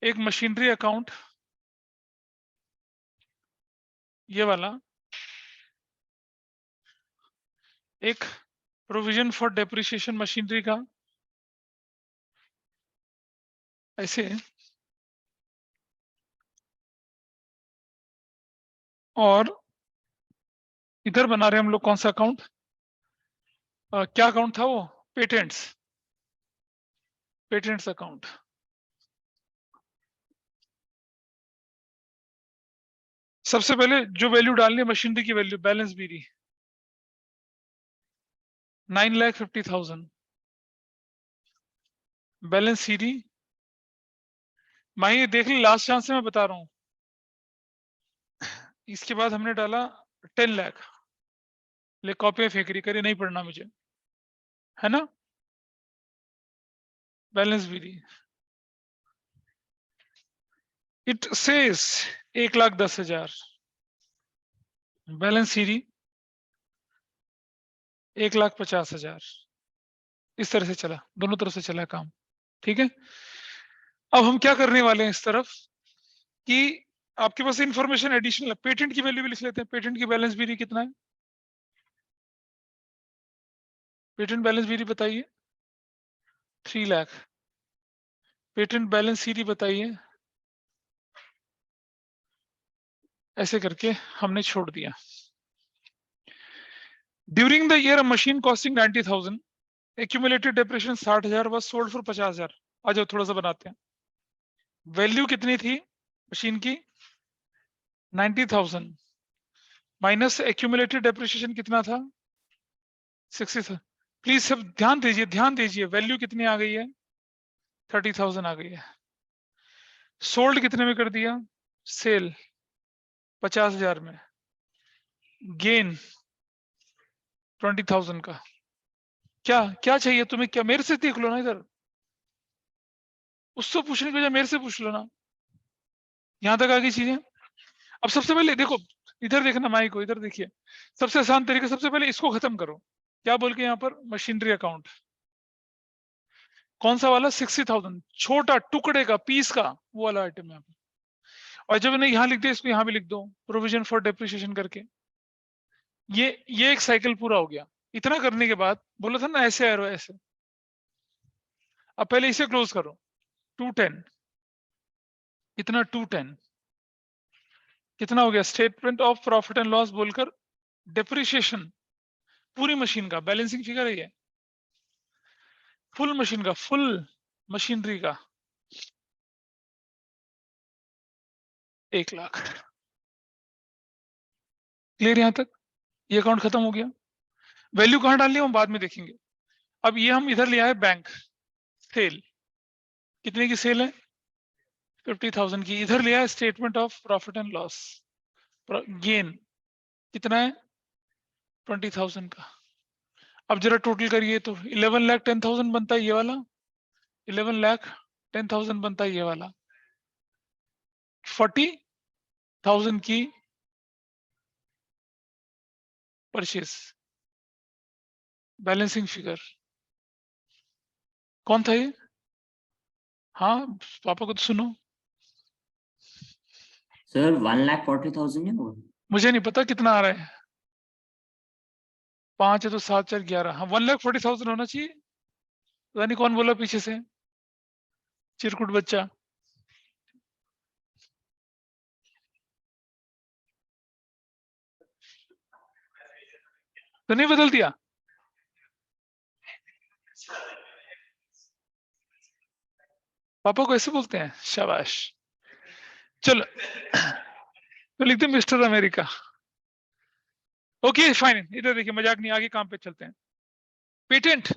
एक मशीनरी अकाउंट ये वाला, एक प्रोविजन फॉर डेप्रिसिएशन मशीनरी का ऐसे, और इधर बना रहे हम लोग कौन सा अकाउंट? क्या अकाउंट था वो? Patents, patents account. सबसे पहले जो वैल्यू डालनी है मशीनरी की वैल्यू, बैलेंस बीरी 9,50,000, बैलेंस सीडी माही देख ली, लास्ट चांस से मैं बता रहा हूं। इसके बाद हमने डाला 10 लाख, ले कॉपी फेंक रही, करे नहीं पढ़ना मुझे, है ना? Balance Biri it says 1,10,000, balance CD 1,50,000। इस तरह से चला, दोनों तरफ से चला काम। ठीक है, अब हम क्या करने वाले हैं इस तरफ कि आपके पास इंफॉर्मेशन एडिशनल, पेटेंट की वैल्यू भी लिख लेते हैं। पेटेंट की बैलेंस बीडी कितना है? पेटेंट बैलेंस बीडी बताइए। 3 लाख। पेटेंट बैलेंस सीडी बताइए। ऐसे करके हमने छोड़ दिया। During the year machine costing 90,000, accumulated depreciation 60,000 was sold for 50,000। आ जाओ थोड़ा सा बनाते हैं। वैल्यू कितनी थी मशीन की? 90,000 माइनस एक्यूमुलेटेड डेप्रिसिएशन कितना था? 60 था। प्लीज सब ध्यान दीजिए, ध्यान दीजिए। वैल्यू कितनी आ गई है? 30,000 आ गई है। सोल्ड कितने में कर दिया? सेल 50,000 में। गेन 20,000 का। क्या क्या चाहिए तुम्हें? क्या मेरे से देख लो ना इधर, उससे पूछने की बजाय मेरे से पूछ लो ना। यहां तक आ गई चीजें। अब सबसे पहले देखो, इधर देखना माइक को, इधर देखिए। सबसे आसान तरीका, सबसे पहले इसको खत्म करो। क्या बोल के यहाँ पर? Machinery account. कौन सा वाला? 60,000, छोटा टुकड़े का, पीस का, वो वाला आइटम यहाँ पे। और जब इन्हें यहाँ लिख दे, इसको यहाँ भी लिख दो, प्रोविजन फॉर डेप्रिसिएशन करके। ये एक साइकिल पूरा हो गया। इतना करने के बाद बोला था ना ऐसे एरो ऐसे। अब पहले इसे क्लोज करो। 210, इतना 210 कितना हो गया? Statement of profit and loss बोलकर डेप्रिसिएशन पूरी मशीन का बैलेंसिंग फिगर है ये। फुल मशीन का, फुल मशीनरी का 1 लाख। क्लियर यहां तक? ये अकाउंट खत्म हो गया। वैल्यू कहां डालनी है हम बाद में देखेंगे। अब ये हम इधर ले आए बैंक। सेल कितने की सेल है? 50,000 की। इधर ले आए statement of profit and loss. Gain कितना है? 20,000 का। अब जरा टोटल करिए तो 11,10,000 बनता है ये वाला। 11,10,000 बनता है ये वाला। 40,000 की परचेस। बैलेंसिंग फिगर कौन था ये? हाँ, पापा को तो सुनो। सर 1,40,000 है वो। मुझे नहीं पता कितना आ रहा है। 5 है तो 7 4 11। हाँ, 1,40,000 होना चाहिए। पता नहीं कौन बोला पीछे से, चिरकुट बच्चा। तो नहीं बदल दिया? पापा को ऐसे बोलते हैं? शाबाश। चलो तो लिखते हैं मिस्टर अमेरिका। ओके फाइन, इधर देखिए, मजाक नहीं, आगे काम पे चलते हैं। Patent,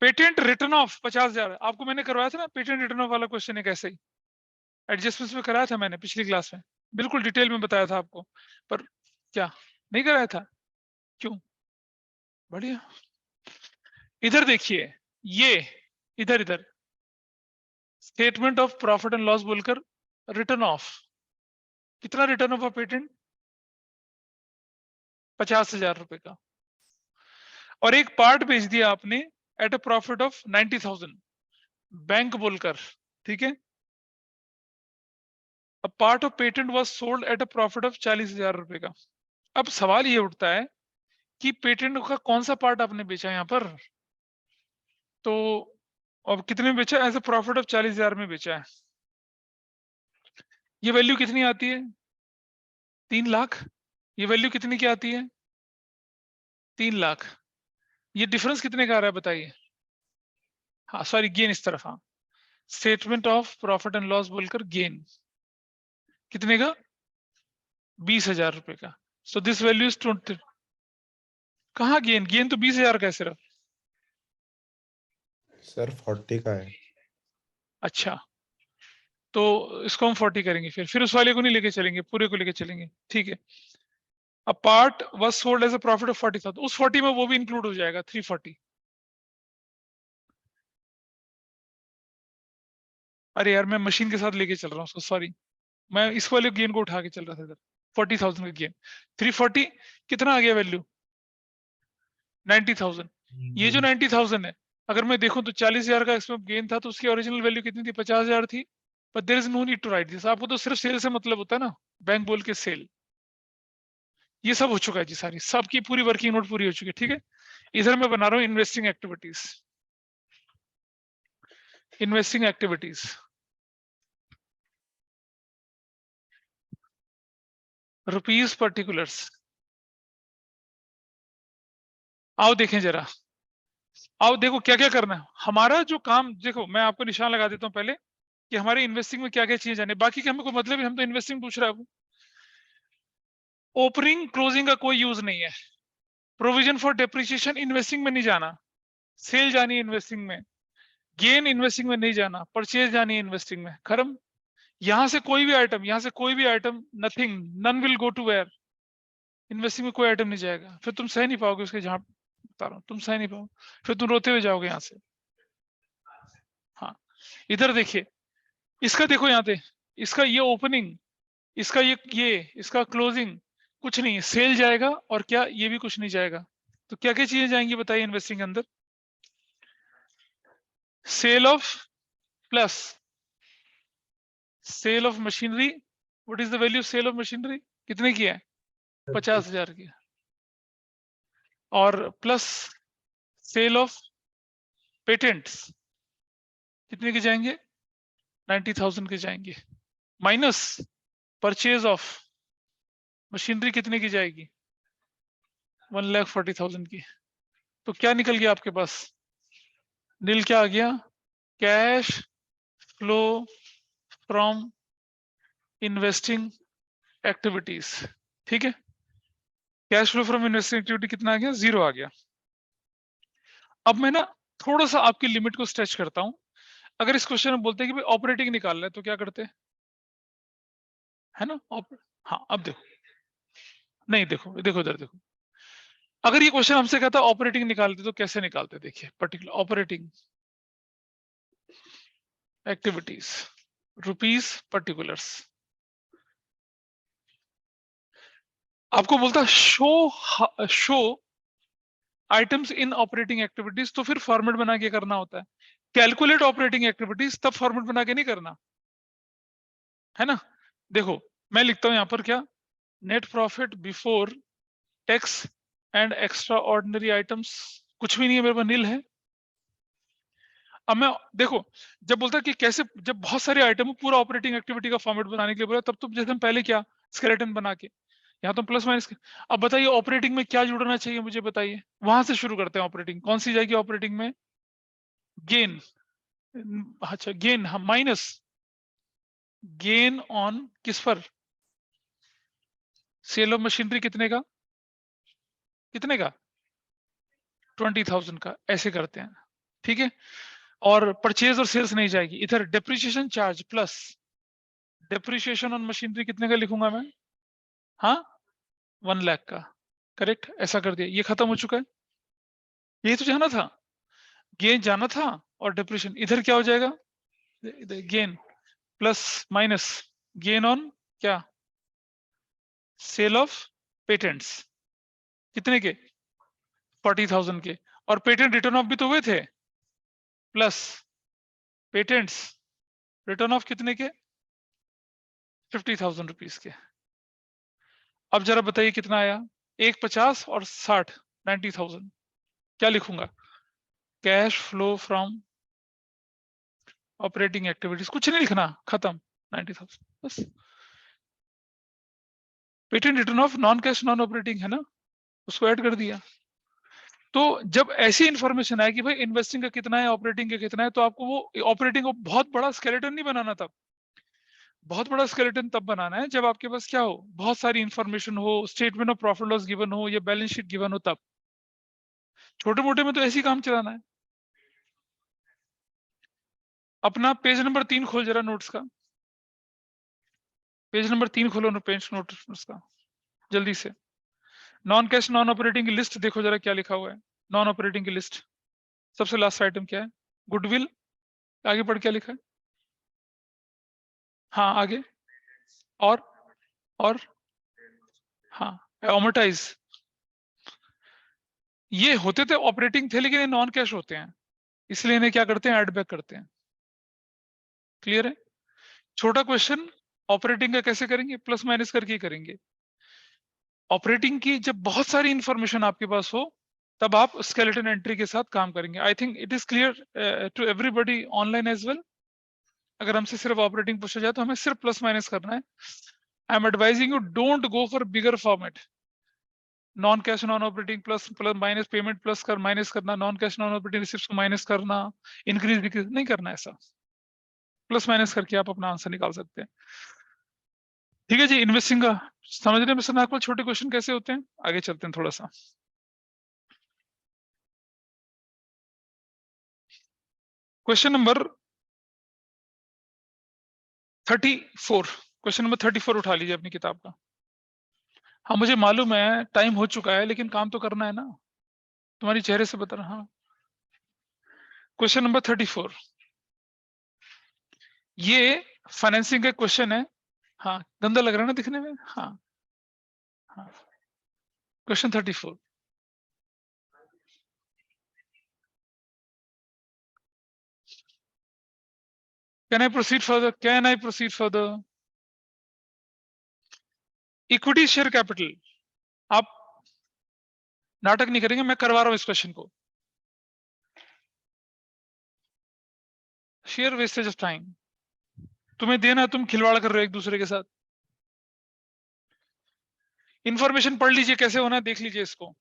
patent return of 50,000। आपको मैंने करवाया था ना पेटेंट रिटर्न ऑफ वाला क्वेश्चन, एक ऐसे ही एडजस्टमेंट्स में कराया था मैंने पिछली क्लास में, बिल्कुल डिटेल में बताया था आपको। पर क्या नहीं कराया था? क्यों? बढ़िया। इधर देखिए, ये इधर इधर statement of profit and loss बोलकर रिटर्न ऑफ। कितना रिटर्न ऑफ पेटेंट? 50,000 रुपए का। और एक पार्ट बेच दिया आपने at a profit of 90,000 bank बोलकर, ठीक है। A part of patent was sold at a profit of 40,000 रुपए का। अब सवाल ये उठता है कि पेटेंट का कौन सा पार्ट आपने बेचा यहाँ पर? तो अब कितने में बेचा? एज अ प्रॉफिट ऑफ 40,000 में बेचा है। ये वैल्यू कितनी आती है? 3 लाख। ये वैल्यू कितनी की आती है? 3 लाख। ये डिफरेंस कितने का आ रहा है बताइए? हाँ सॉरी, गेन इस तरफ। हाँ, statement of profit and loss बोलकर गेन कितने का? 20,000 रुपए का। So this value is 20। कहाँ गेन? गेन तो 20,000 का है सिर्फ। सर 40 का है। अच्छा, तो इसको हम 40 करेंगे, फिर उस वाले को नहीं लेके चलेंगे, पूरे को लेके चलेंगे, ठीक है। A part was sold as a profit of 40,000, उस 40 में वो भी इंक्लूड हो जाएगा, 340। अरे यार, मैं मशीन के साथ लेके चल रहा हूँ उसको, सॉरी। मैं इस वाले गेन को उठा के चल रहा था इधर। 40,000 का गेन, 340 कितना आ गया वैल्यू? 90,000। ये जो 90,000 है, अगर मैं देखूं तो 40,000 का इसमें गेन था, तो उसकी ओरिजिनल वैल्यू कितनी थी? 50,000 थी। But there is no need to write this. आपको तो सिर्फ सेल से मतलब होता है ना, बैंक बोल के सेल। ये सब हो चुका है जी, सारी सबकी पूरी वर्किंग नोट पूरी हो चुकी है, ठीक है। इधर मैं बना रहा हूँ investing activities. Investing activities, rupees particulars. आओ देखें जरा, आओ देखो क्या क्या करना है हमारा जो काम। देखो मैं आपको निशान लगा देता हूँ पहले कि हमारे इन्वेस्टिंग में क्या क्या चीजें जाने, बाकी का हमें कोई मतलब ही, हम तो इन्वेस्टिंग पूछ रहा है। ओपनिंग क्लोजिंग का कोई यूज नहीं है। प्रोविजन फॉर डेप्रिसिएशन इन्वेस्टिंग में नहीं जाना, सेल जानी है इन्वेस्टिंग में, गेन इन्वेस्टिंग में नहीं जाना, परचेज जानी है इन्वेस्टिंग में, खत्म। यहां से कोई भी आइटम, यहां से कोई भी item, nothing, none will go to where. Investing में कोई आइटम नहीं जाएगा, फिर तुम सह नहीं पाओगे उसके, जहां बता रहा हूं तुम सह नहीं पाओगे, फिर तुम रोते हुए जाओगे यहां से। हाँ, इधर देखिए, इसका देखो यहाँ पे, इसका ये ओपनिंग, इसका ये इसका क्लोजिंग, कुछ नहीं, सेल जाएगा और क्या, ये भी कुछ नहीं जाएगा। तो क्या क्या चीजें जाएंगी बताइए इन्वेस्टिंग के अंदर? Sale of plus sale of machinery. What is the value sale of machinery? कितने की है? 50,000 की। और प्लस सेल ऑफ पेटेंट्स, कितने के जाएंगे? 90,000 के जाएंगे। माइनस परचेज ऑफ मशीनरी, कितने की जाएगी? 1,40,000 की। तो क्या निकल गया आपके पास? नील क्या आ गया? Cash flow from investing activities, ठीक है। Cash flow from investing activity कितना आ गया? 0 आ गया। अब मैं ना थोड़ा सा आपकी लिमिट को स्ट्रेच करता हूं। अगर इस क्वेश्चन में बोलते हैं कि भाई ऑपरेटिंग निकाल रहे हैं, तो क्या करते हैं? है ना हाँ, अब देखो, नहीं देखो, देखो इधर देखो, अगर ये क्वेश्चन हमसे कहता ऑपरेटिंग निकालते तो कैसे निकालते? देखिए, particular operating activities, rupees particulars. आपको बोलता show items in operating activities, तो फिर फॉर्मेट बना के करना होता है। कैलकुलेट ऑपरेटिंग एक्टिविटीज, तब फॉर्मेट बना के नहीं करना, है ना। देखो मैं लिखता हूं यहां पर क्या, net profit before tax and extraordinary items, कुछ भी नहीं है मेरे पास, नील है। अब मैं देखो, जब बोलता है कि कैसे, जब बहुत सारे आइटम पूरा ऑपरेटिंग एक्टिविटी का फॉर्मेट बनाने के लिए बोला, तब तो जैसे हम पहले क्या, स्केलेटन बना के, यहाँ तो प्लस माइनस। अब बताइए ऑपरेटिंग में क्या जुड़ना चाहिए मुझे, बताइए। वहां से शुरू करते हैं। ऑपरेटिंग कौन सी जाएगी ऑपरेटिंग में? गेन। अच्छा गेन, हम माइनस गेन ऑन किस पर? सेल ऑफ मशीनरी, कितने का? कितने का? 20,000 का, ऐसे करते हैं, ठीक है। और परचेज और सेल्स नहीं जाएगी। इधर depreciation charge plus depreciation on machinery, कितने का लिखूंगा मैं? हाँ, 1 लाख का, करेक्ट, ऐसा कर दिया, ये खत्म हो चुका है। यही तो जाना था, गेन जाना था, और डेप्रिसिएशन इधर क्या हो जाएगा? Gain plus minus gain on क्या? सेल ऑफ पेटेंट्स, कितने के? 40,000 के। और पेटेंट रिटर्न ऑफ भी तो हुए थे, प्लस पेटेंट्स रिटर्न ऑफ कितने के? 50,000 रुपीज के। अब जरा बताइए कितना आया? 150 और 60, 90,000। क्या लिखूंगा? Cash flow from operating activities, कुछ नहीं लिखना, खत्म, 90,000 बस। Patent return of non cash non operating है ना, उसको ऐड कर दिया। तो जब ऐसी इंफॉर्मेशन आए कि भाई इन्वेस्टिंग का कितना है, ऑपरेटिंग का कितना है, तो आपको वो ऑपरेटिंग को बहुत बड़ा स्केलेटन नहीं बनाना। तब बहुत बड़ा स्केलेटन तब बनाना है जब आपके पास क्या हो, बहुत सारी इंफॉर्मेशन हो, statement of profit loss given हो, या बैलेंस शीट गिवन हो। तब छोटे मोटे में तो ऐसे ही काम चलाना है। अपना पेज नंबर 3 खोल जरा नोट्स का, पेज नंबर 3 खोलो पेज नोट्स का, जल्दी से। नॉन कैश नॉन ऑपरेटिंग की लिस्ट देखो जरा, क्या लिखा हुआ है नॉन ऑपरेटिंग की लिस्ट। सबसे लास्ट आइटम क्या है? गुडविल। आगे पढ़ क्या लिखा है? हाँ आगे, और और हाँ, अमोर्टाइज। ये होते थे ऑपरेटिंग थे, लेकिन ये नॉन कैश होते हैं। इसलिए इन्हें क्या करते हैं, ऐड बैक करते हैं। क्लियर है? छोटा क्वेश्चन ऑपरेटिंग का कैसे करेंगे, प्लस माइनस करके ही करेंगे। ऑपरेटिंग की जब बहुत सारी इंफॉर्मेशन आपके पास हो तब आप स्केलेटन एंट्री के साथ काम करेंगे। I think it is clear to everybody online as well. अगर हमसे सिर्फ ऑपरेटिंग पूछा जाए तो हमें सिर्फ प्लस माइनस करना है। I am advising you, don't go for bigger format. Non cash non operating plus plus minus, payment plus कर माइनस करना, non cash non operating receipts को माइनस करना, इंक्रीज डिक्रीज नहीं करना। ऐसा प्लस माइनस करके आप अपना आंसर निकाल सकते हैं। ठीक है जी, इन्वेस्टिंग का समझ रहे हैं मिस्टर नागपाल, छोटे क्वेश्चन कैसे होते हैं। आगे चलते हैं थोड़ा सा। क्वेश्चन नंबर 34, क्वेश्चन नंबर 34 उठा लीजिए अपनी किताब का। हाँ मुझे मालूम है टाइम हो चुका है, लेकिन काम तो करना है ना, तुम्हारी चेहरे से बता रहा। हाँ क्वेश्चन नंबर 34, ये फाइनेंसिंग का क्वेश्चन है। हाँ गंदा लग रहा है ना दिखने में। हाँ हाँ question 34, can I proceed further, can I proceed further. Equity share capital, आप नाटक नहीं करेंगे, मैं करवा रहा हूं इस क्वेश्चन को। शेयर वेस्टेज ऑफ टाइम, तुम्हें देना, तुम खिलवाड़ कर रहे हो एक दूसरे के साथ। इंफॉर्मेशन पढ़ लीजिए कैसे होना है, देख लीजिए इसको।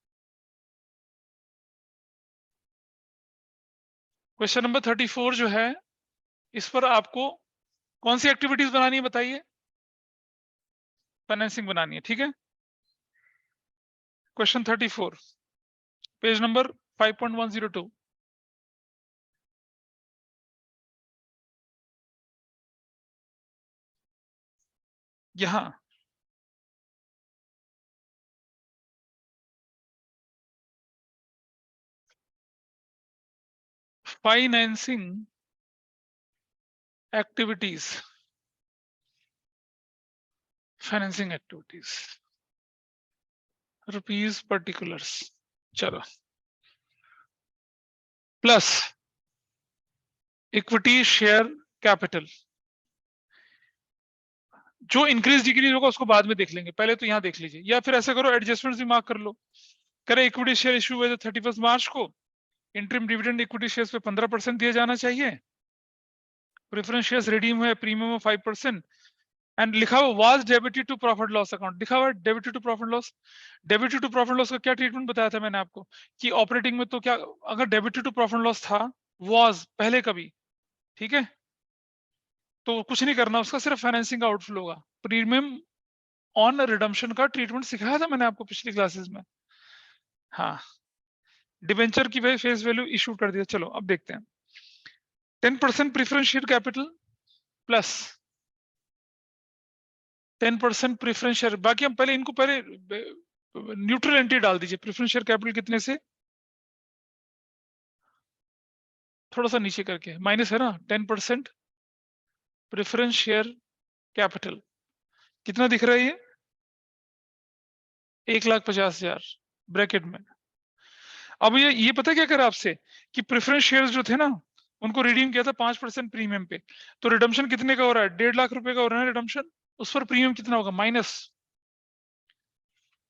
क्वेश्चन नंबर 34 जो है, इस पर आपको कौन सी एक्टिविटीज बनानी है बताइए। फाइनेंसिंग बनानी है, ठीक है। Question 34, page number 5.102। यहां financing activities, financing activities rupees particulars, चलो, प्लस इक्विटी शेयर कैपिटल। जो इंक्रीज डिक्रीज होगा उसको बाद में देख लेंगे, पहले तो यहां देख लीजिए, या फिर ऐसा करो एडजस्टमेंट्स भी मार्क कर लो। करे इक्विटी शेयर इशू हुए थे 31 मार्च को, इंटरिम डिविडेंड इक्विटी शेयर्स पे 15% दिया जाना चाहिए। प्रेफरेंस शेयर्स रिडीम हुए प्रीमियम ऑफ 5%, एंड लिखा हुआ was debited to profit loss account, लिखा हुआ debited to profit loss. Debited to profit loss का क्या ट्रीटमेंट बताया था मैंने आपको, कि ऑपरेटिंग में तो क्या, अगर डेबिटेड टू प्रॉफिट लॉस था वाज पहले कभी, ठीक है, तो कुछ नहीं करना उसका, सिर्फ फाइनेंसिंग का आउटफ्लो होगा। प्रीमियम ऑन रिडम्पशन का ट्रीटमेंट सिखाया था मैंने आपको पिछली क्लासेस में। हाँ डिबेंचर की फेस वैल्यू इशू कर दिया। चलो अब देखते हैं। 10% preference share capital plus 10% preference share, बाकी हम पहले इनको पहले न्यूट्रल एंट्री डाल दीजिए। प्रेफरेंस शेयर कैपिटल कितने से, थोड़ा सा नीचे करके माइनस है ना, 10% प्रेफरेंस शेयर कैपिटल कितना दिख रहा है ये, 1,50,000 ब्रैकेट में। अब ये पता क्या करा आपसे, कि प्रेफरेंस शेयर्स जो थे ना उनको रिडीम किया था 5% प्रीमियम पे, तो रिडम्पशन कितने का हो रहा है, 1.5 लाख रुपए का हो रहा है रिडम्पशन। उस पर प्रीमियम कितना होगा, minus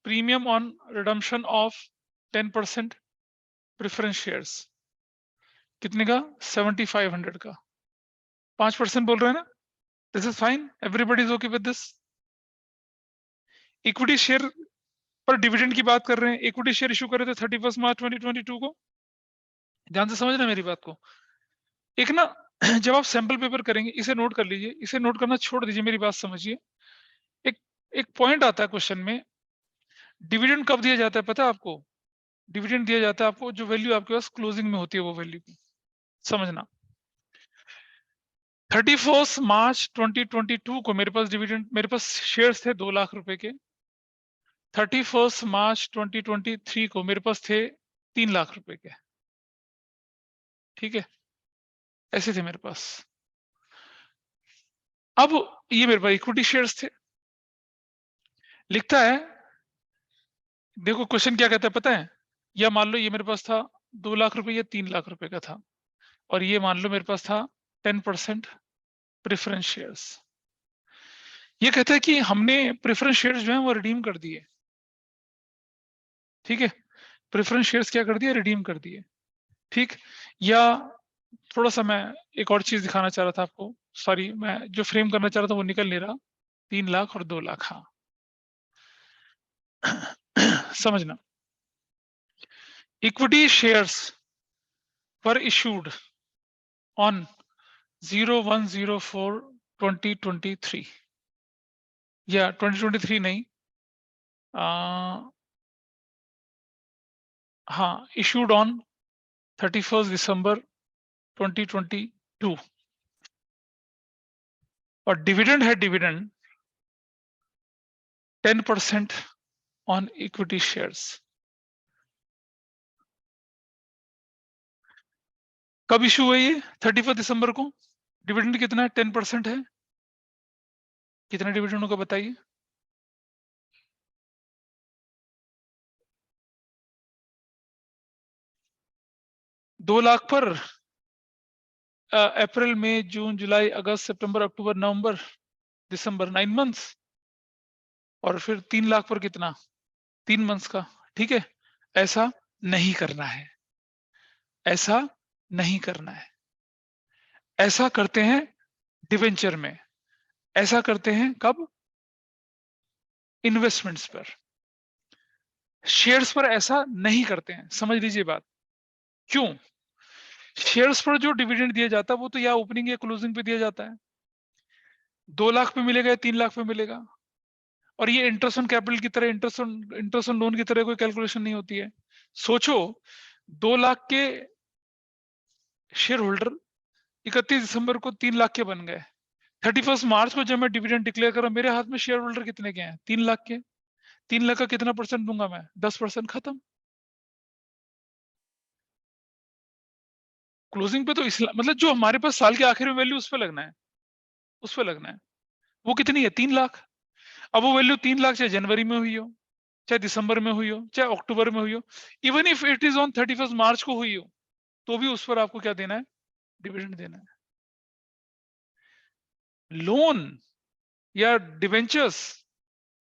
premium on redemption of 10% preference shares, कितने का, 7,500 का। 5% बोल रहे हैं ना, this is fine, everybody is okay with this. Equity share पर डिविडेंड की बात कर रहे हैं, इक्विटी शेयर इशू कर रहे थे 31 मार्च 2022 को। ध्यान से समझना मेरी बात को। एक ना जब आप सैंपल पेपर करेंगे, इसे नोट कर लीजिए, इसे नोट करना छोड़ दीजिए, मेरी बात समझिए। एक एक पॉइंट आता है क्वेश्चन में, डिविडेंड कब दिया जाता है पता है आपको, डिविडेंड दिया जाता है आपको जो वैल्यू आपके पास क्लोजिंग में होती है, वो वैल्यू समझना। 31 मार्च 2022 को मेरे पास डिविडेंड, मेरे पास शेयर्स थे 2 लाख रुपए के। 31 मार्च 2023 को मेरे पास थे 3 लाख रुपए के, ठीक है, ऐसे थे मेरे पास। अब ये मेरे पास इक्विटी शेयर्स थे, लिखता है, देखो क्वेश्चन क्या कहता है पता है, या मान लो ये मेरे पास था 2 लाख रुपए या 3 लाख रुपए का था, और ये मान लो मेरे पास था 10% प्रेफरेंस शेयर्स। ये कहता है कि हमने प्रेफरेंस शेयर्स जो है वो रिडीम कर दिए, ठीक है, प्रेफरेंस शेयर्स क्या कर दिए, रिडीम कर दिए, ठीक। या थोड़ा सा मैं एक और चीज दिखाना चाह रहा था आपको, सॉरी मैं जो फ्रेम करना चाह रहा था वो निकल नहीं रहा, 3 लाख और 2 लाख, हाँ समझना, equity shares were issued on 01/04/2023 या 2023 नहीं, हाँ इशूड ऑन 31 दिसंबर 2022 और डिविडेंड है, डिविडेंड 10% ऑन इक्विटी शेयर्स। कब इशू हुआ ये, 31 दिसंबर को। डिविडेंड कितना है, 10% है, कितना डिविडेंड होगा बताइए। दो लाख पर अप्रैल मई जून जुलाई अगस्त सितंबर अक्टूबर नवंबर दिसंबर, 9 मंथ्स, और फिर 3 लाख पर कितना, 3 मंथ्स का, ठीक है। ऐसा नहीं करना है, ऐसा नहीं करना है, ऐसा करते हैं डिवेंचर में, ऐसा करते हैं कब, इन्वेस्टमेंट्स पर, शेयर्स पर ऐसा नहीं करते हैं, समझ लीजिए बात। क्यों, शेयर्स पर जो डिविडेंड दिया जाता है वो तो या ओपनिंग या क्लोजिंग पे दिया जाता है, 2 लाख पे मिलेगा या 3 लाख पे मिलेगा, और ये इंटरेस्ट ऑन कैपिटल की तरह, इंटरेस्ट ऑन लोन की तरह कोई कैलकुलेशन नहीं होती है। सोचो 2 लाख के शेयर होल्डर 31 दिसंबर को 3 लाख के बन गए, 31 मार्च को जब मैं डिविडेंड डिक्लेयर कर रहा हूं, मेरे हाथ में शेयर होल्डर कितने के हैं, 3 लाख के, 3 लाख का कितना परसेंट दूंगा मैं, 10%, खत्म। क्लोजिंग पे तो मतलब जो हमारे पास साल के आखिर में वैल्यू उस पर लगना है, उस पर लगना है, वो कितनी है, 3 लाख। अब वो वैल्यू 3 लाख चाहे जनवरी में हुई हो, चाहे दिसंबर में हुई हो, चाहे अक्टूबर में हुई हो, even if it is on 31 मार्च को हुई हो, तो भी उस पर आपको क्या देना है, डिविडेंड देना है। लोन या डिवेंचर्स,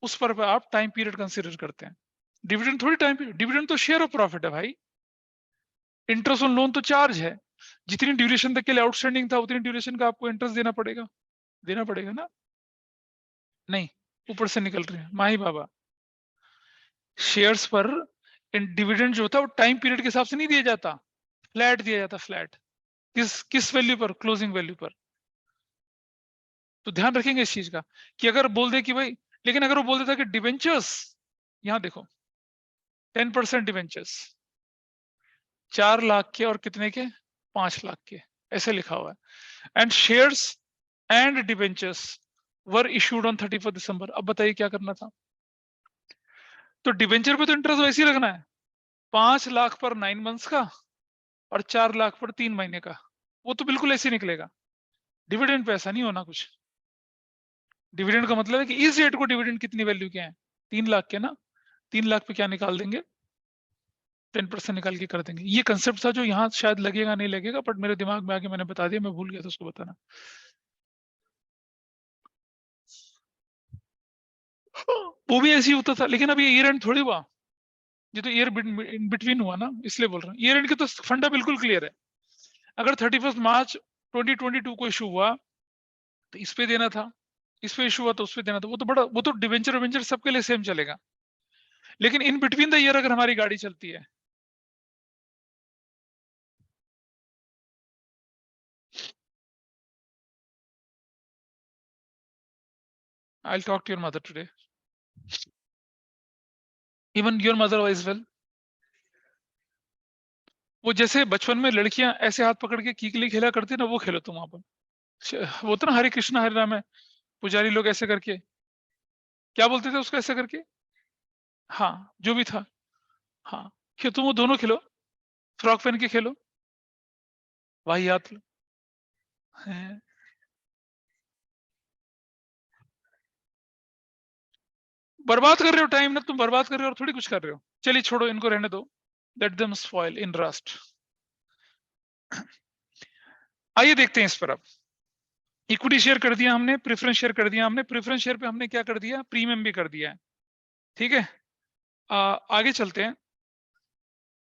उस पर आप टाइम पीरियड कंसीडर करते हैं, डिविडेंड थोड़ी टाइम पीरियड, डिविडेंड तो शेयर ऑफ प्रॉफिट है भाई। इंटरेस्ट ऑन लोन तो चार्ज है, जितनी ड्यूरेशन तक के लिए आउटस्टैंडिंग था उतनी ड्यूरेशन का आपको इंटरेस्ट देना पड़ेगा ना, नहीं ऊपर से निकल रहे हैं माही बाबा। शेयर्स पर डिविडेंड जो होता है वो टाइम पीरियड के हिसाब से नहीं दिया जाता, फ्लैट दिया जाता, फ्लैट, किस वैल्यू पर, क्लोजिंग वैल्यू पर। तो ध्यान रखेंगे इस चीज का कि अगर बोल दे कि भाई, लेकिन अगर वो बोल देता कि डिवेंचर्स, यहां देखो 10% डिवेंचर्स 4 लाख के और कितने के, 5 लाख के, ऐसे लिखा हुआ है, and shares and debentures were issued on 31 दिसंबर। अब बताइए क्या करना था, तो डिवेंचर पे तो इंटरेस्ट वैसे ही लगना है, 5 लाख पर 9 मंथ्स का और 4 लाख पर 3 महीने का, वो तो बिल्कुल ऐसे निकलेगा। डिविडेंड पे ऐसा नहीं होना कुछ, डिविडेंड का मतलब है कि इस डेट को डिविडेंड कितनी वैल्यू के हैं, 3 लाख के ना, 3 लाख पे क्या निकाल देंगे, 10% निकाल के कर देंगे। ये कंसेप्ट था जो यहाँ शायद लगेगा नहीं लगेगा, बट मेरे दिमाग में आके मैंने बता दिया, मैं भूल गया था उसको बताना। वो भी ऐसे ही होता था, लेकिन अब ये ईयर एंड थोड़ी हुआ, ये तो ईयर इन बिटवीन हुआ ना, इसलिए बोल रहा हूँ। ईयर एंड के तो फंडा बिल्कुल क्लियर है, अगर 31 मार्च 2022 को इशू हुआ तो इस पे देना था, इस पे इशू हुआ तो उस पे देना था, वो तो बड़ा, वो तो डिवेंचर वेंचर सबके लिए सेम चलेगा। लेकिन इन बिटवीन द ईयर अगर हमारी गाड़ी चलती है, I'll talk to your mother today, even your mother as well। वो जैसे बचपन में लड़कियां ऐसे हाथ पकड़ के कीकली खेला करती ना, वो खेलो तुम वहां पर, वो तो ना हरे कृष्णा हरे राम है, पुजारी लोग ऐसे करके क्या बोलते थे उसको, ऐसे करके, हाँ जो भी था, हाँ तुम वो दोनों खेलो, फ्रॉक पहन के खेलो, वाहियात हैं। बर्बाद कर रहे हो टाइम ना, तुम बर्बाद कर रहे हो और थोड़ी कुछ कर रहे हो। चलिए छोड़ो, इनको रहने दो, लेट देम स्पॉइल इन रस्ट। आइए देखते हैं इस पर अब। इक्विटी शेयर कर दिया हमने, प्रेफरेंस शेयर कर दिया हमने, प्रेफरेंस शेयर पे हमने क्या कर दिया, प्रीमियम भी कर दिया है, ठीक है। आगे चलते हैं।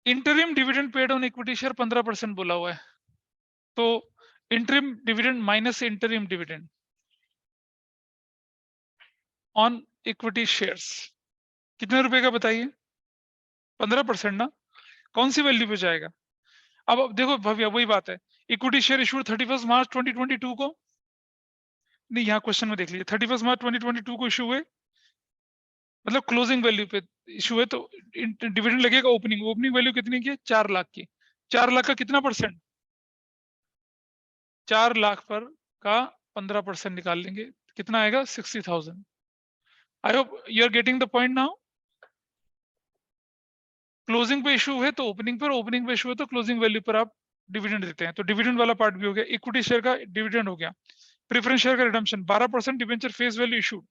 Interim dividend paid on equity share 15% बोला हुआ है, तो interim dividend minus interim dividend on equity shares कितने रुपए का बताइए, 15% ना, कौन सी वैल्यू पे जाएगा। अब देखो भव्या, वही बात है, इक्विटी शेयर इशूड 31 मार्च 2022 को, नहीं यहाँ क्वेश्चन में देख लीजिए, 31 मार्च 2022 को इशू हुए, मतलब क्लोजिंग वैल्यू पे इशू है, तो डिविडेंड लगेगा ओपनिंग, ओपनिंग वैल्यू कितनी की है, 4 लाख की, 4 लाख का कितना परसेंट, 4 लाख पर का 15% निकाल लेंगे, कितना आएगा, 60,000। I hope you are getting the point now. Closing पे इशू है तो ओपनिंग पर, ओपनिंग पे इशू है तो क्लोजिंग वैल्यू पर आप डिविडेंड देते हैं, तो डिविडेंड वाला पार्ट भी हो गया, इक्विटी शेयर का डिविडेंड हो गया। प्रेफरेंस शेयर का redemption 12% debenture face value issue.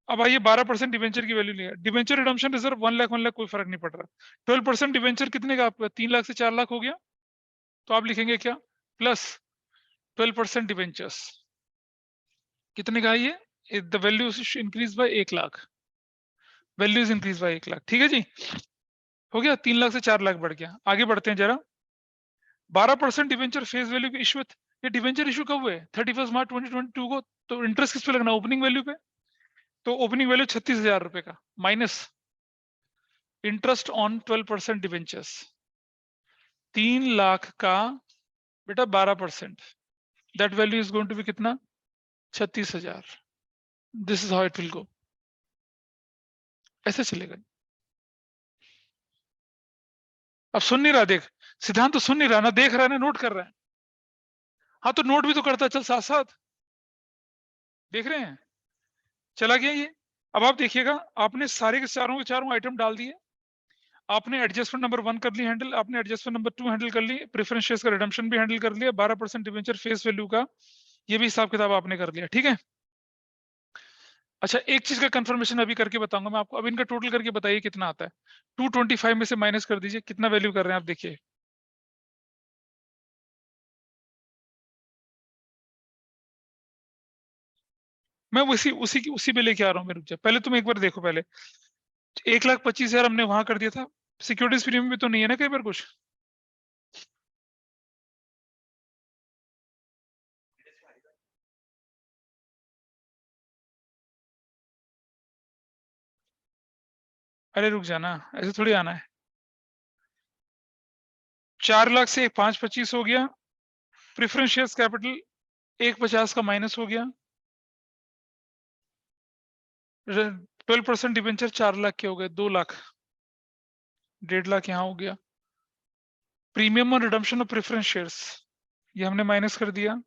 अब आइए 12% डिवेंचर की वैल्यू लिया, debenture redemption reserve 1 lakh 1 lakh कोई फर्क नहीं पड़ रहा। 12% डिवेंचर कितने का आपका, 3 लाख से 4 लाख हो गया, तो आप लिखेंगे क्या, प्लस 12% डिवेंचर्स कितने का है ये, the value increase by 1 lakh, value is increase by 1 lakh, ठीक है जी, हो गया, 3 लाख से 4 लाख बढ़ गया। आगे बढ़ते हैं जरा। 12% डिवेंचर फेस वैल्यू के इशू, ये डिवेंचर इशू कब हुए, 31 मार्च 2022 को, तो इंटरेस्ट किस पे लगना, ओपनिंग वैल्यू पे, तो ओपनिंग वैल्यू 36,000 रुपए का minus interest on 12% debentures, 3 lakh का बेटा 12%, that value is going to be कितना, 36,000। This is how it will go, ऐसे चलेगा। अब सुन नहीं रहा, देख सिद्धांत तो सुन नहीं रहा ना, देख रहा है ना, नोट कर रहा है, हाँ तो नोट भी तो करता है, चल साथ साथ देख रहे हैं, चला गया ये। अब आप देखिएगा, आपने सारे के चारों आइटम डाल दिए, आपने एडजस्टमेंट नंबर 1 कर ली हैंडल, आपने एडजस्टमेंट नंबर 2 हैंडल कर ली, प्रेफरेंस शेयर्स का रिडम्पशन भी हैंडल कर लिया, 12% डिवेंचर फेस वैल्यू का ये भी हिसाब किताब आपने कर लिया, ठीक है। अच्छा, एक चीज का कंफर्मेशन अभी करके बताऊंगा मैं आपको, अब इनका टोटल करके बताइए कितना आता है, 225 में से माइनस कर दीजिए, कितना वैल्यू कर रहे हैं आप देखिए। मैं उसी पे लेके आ रहा हूँ, मैं रुक जा, पहले तुम एक बार देखो, पहले 1,25,000 हमने वहां कर दिया था, सिक्योरिटीज प्रीमियम भी तो नहीं है ना कई बार कुछ, अरे रुक जाना, ऐसे थोड़ी आना है। 4 लाख से 5,25 हो गया, प्रेफरेंस शेयर्स कैपिटल 1,50 का माइनस हो गया, 12% डिवेंचर 4 लाख के हो गए, 2 लाख, 1.5 लाख यहाँ हो गया। प्रीमियम और रिडम्पशन ऑफ प्रेफरेंस शेयर्स ये हमने माइनस कर दिया,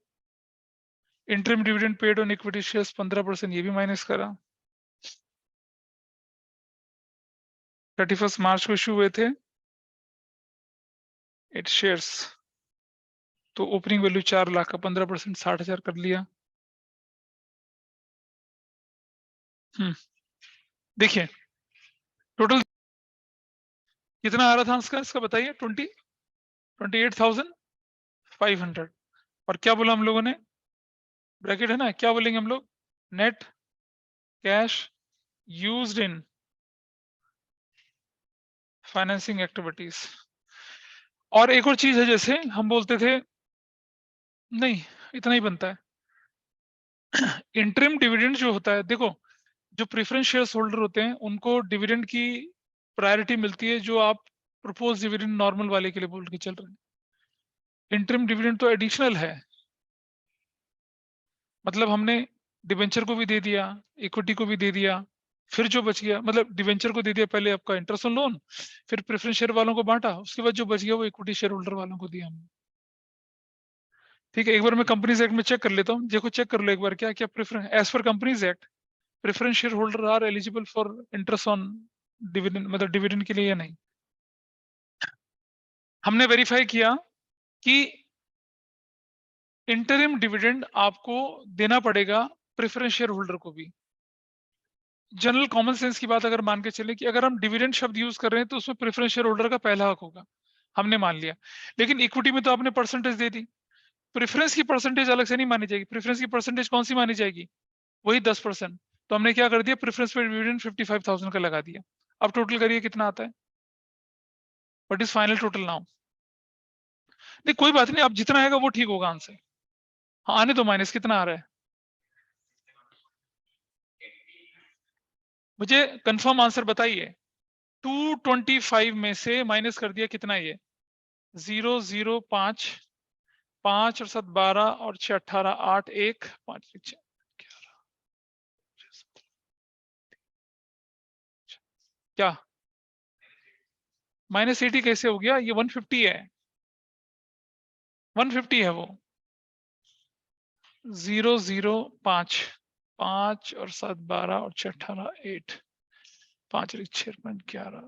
interim dividend paid on equity shares 15% ये भी माइनस करा, 31 मार्च को इशू हुए थे 8 शेयर्स, तो ओपनिंग वैल्यू 4 लाख का 15% 60,000 कर लिया। देखिए टोटल कितना आ रहा था इसका बताइए, 28,500, और क्या बोला हम लोगों ने, ब्रैकेट है ना, क्या बोलेंगे हम लोग, net cash used in financing activities. और एक और चीज है, जैसे हम बोलते थे, नहीं इतना ही बनता है, इंटरिम डिविडेंड जो होता है, देखो जो प्रेफरेंस शेयर्स होल्डर होते हैं उनको डिविडेंड की प्रायोरिटी मिलती है, जो आप प्रपोज डिविडेंड नॉर्मल वाले के लिए बोल के चल रहे हैं, इंटरिम डिविडेंड तो एडिशनल है, मतलब हमने डिवेंचर को भी दे दिया, इक्विटी को भी दे दिया, फिर जो बच गया, मतलब डिवेंचर को दे दिया पहले आपका इंटरेस्ट ऑन लोन, फिर प्रेफरेंस शेयर वालों को बांटा, उसके बाद जो बच गया वो इक्विटी शेयर होल्डर वालों को दिया हमने, ठीक है। एक बार मैं कंपनीज एक्ट में चेक कर लेता हूँ, देखो चेक कर लो एक बार, क्या क्या प्रेफरेंस एज पर companies act preference share holder are eligible for interest on dividend, मतलब डिविडेंड के लिए या नहीं। हमने वेरीफाई किया कि इंटरिम डिविडेंड आपको देना पड़ेगा प्रेफरेंस शेयर होल्डर को भी। जनरल कॉमन सेंस की बात अगर मान के चले कि अगर हम डिविडेंड शब्द यूज कर रहे हैं तो उसमें प्रेफरेंस शेयर होल्डर का पहला हक होगा, हमने मान लिया, लेकिन इक्विटी में तो आपने परसेंटेज दे दी, प्रेफरेंस की परसेंटेज अलग से नहीं मानी जाएगी। प्रेफरेंस की परसेंटेज कौन सी मानी जाएगी? वही 10%। तो हमने क्या कर दिया, प्रेफरेंस पे डिविडेंड 55,000 का लगा दिया। अब टोटल करिए कितना आता है, what is final total now? नहीं कोई बात नहीं, अब जितना आएगा वो ठीक होगा आंसर। हाँ आने दो, माइनस कितना आ रहा है मुझे कंफर्म आंसर बताइए। 225 में से माइनस कर दिया कितना, ये 005, 5 और 7 12 और 6 18, 8 1 5 6 11 क्या -80 कैसे हो गया? ये 150 है, 150 है वो। 005, 5 और 7 12 और 6 18 8 5 6 11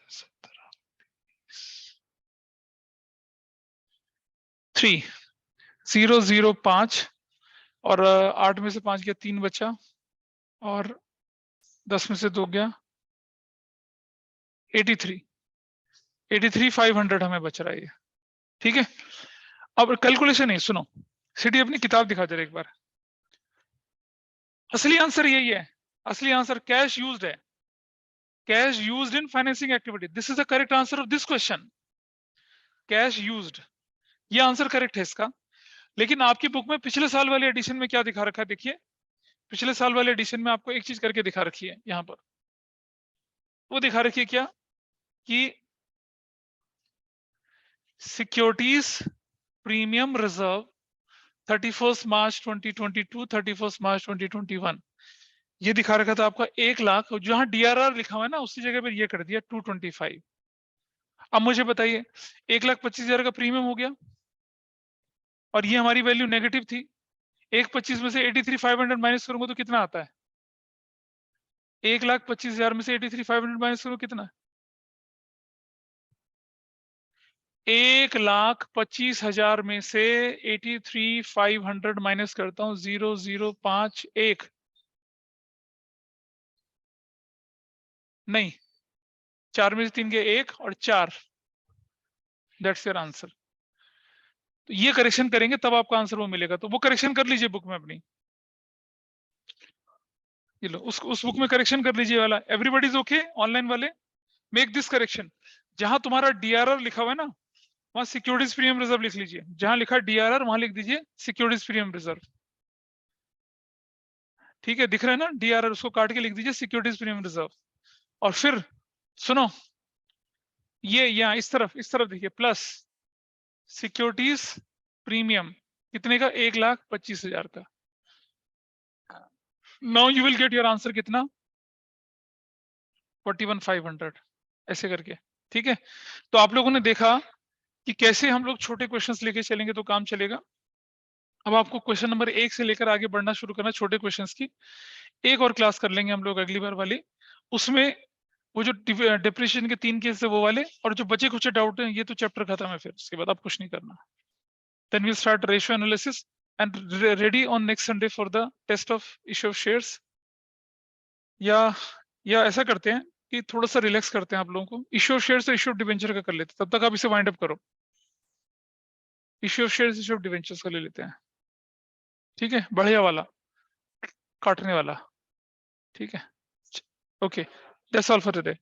17 3 005 और 8 में से 5 गया 3 बचा और 10 में से 2 गया 83,500 हमें बच रहा है ये। ठीक है, अब कैलकुलेशन है, सुनो सिटी अपनी किताब दिखा दे एक बार। असली आंसर यही है, असली आंसर कैश यूज्ड है, cash used in financing activity. This is the correct answer of this question, cash used, ये आंसर करेक्ट है इसका। लेकिन आपकी बुक में पिछले साल वाले एडिशन में क्या दिखा रखा है, देखिए पिछले साल वाले एडिशन में आपको एक चीज करके दिखा रखी है यहाँ पर, वो दिखा रखी है क्या कि सिक्योरिटीज प्रीमियम रिजर्व 31 मार्च 2022, 31 मार्च 2021, ये दिखा रखा था आपका 1 लाख, जहां डीआरआर लिखा हुआ है ना उसी जगह पर ये कर दिया 225। अब मुझे बताइए 1,25,000 का प्रीमियम हो गया और ये हमारी वैल्यू नेगेटिव थी। 1,25,000 में से 83,500 माइनस करूंगा तो कितना आता है? 1,25,000 में से 83,500 माइनस करूंगा कितना? 1,25,000 में से 83,500 माइनस करता हूं 0,051, नहीं 4 में से 3 गए 1 और 4, दैट्स योर आंसर। तो ये करेक्शन करेंगे तब आपका आंसर वो मिलेगा, तो वो करेक्शन कर लीजिए बुक में अपनी, ये लो उस बुक में करेक्शन कर लीजिए वाला। एवरीबॉडी इज ओके ऑनलाइन वाले, मेक दिस करेक्शन। जहां तुम्हारा डीआरआर लिखा हुआ है ना वहां सिक्योरिटीज प्रीमियम रिजर्व लिख लीजिए, जहां लिखा डीआरआर वहां लिख दीजिए सिक्योरिटीज प्रीमियम रिजर्व। ठीक है, दिख रहा है ना डीआरआर, उसको काट के लिख दीजिए सिक्योरिटीज प्रीमियम रिजर्व। और फिर सुनो, ये यहाँ इस तरफ देखिए, प्लस सिक्योरिटीज प्रीमियम कितने का? 1,25,000 का। Now you will get your answer कितना? 41,500 ऐसे करके। ठीक है, तो आप लोगों ने देखा कि कैसे हम लोग छोटे क्वेश्चंस लेके चलेंगे तो काम चलेगा। अब आपको क्वेश्चन नंबर 1 से लेकर आगे बढ़ना शुरू करना, छोटे क्वेश्चंस की एक और क्लास कर लेंगे हम लोग अगली बार वाली, उसमें वो जो डिप्रेशन के 3 केस है वो वाले, और जो बचे कुछ डाउट है ये तो चैप्टर खत्म है, फिर उसके बाद आप कुछ नहीं करना। Then we'll start ratio analysis and ready on next Sunday for the test of issue of shares. या ऐसा करते हैं कि थोड़ा सा रिलैक्स करते हैं आप लोगों को, इश्यू ऑफ शेयर्स और इश्यू ऑफ डिवेंचर का कर लेते हैं, तब तक आप इसे वाइंड अप करो। Issue of shares, issue of debentures का ले लेते हैं, ठीक है, बढ़िया वाला, काटने वाला। ठीक है, okay, that's all for today.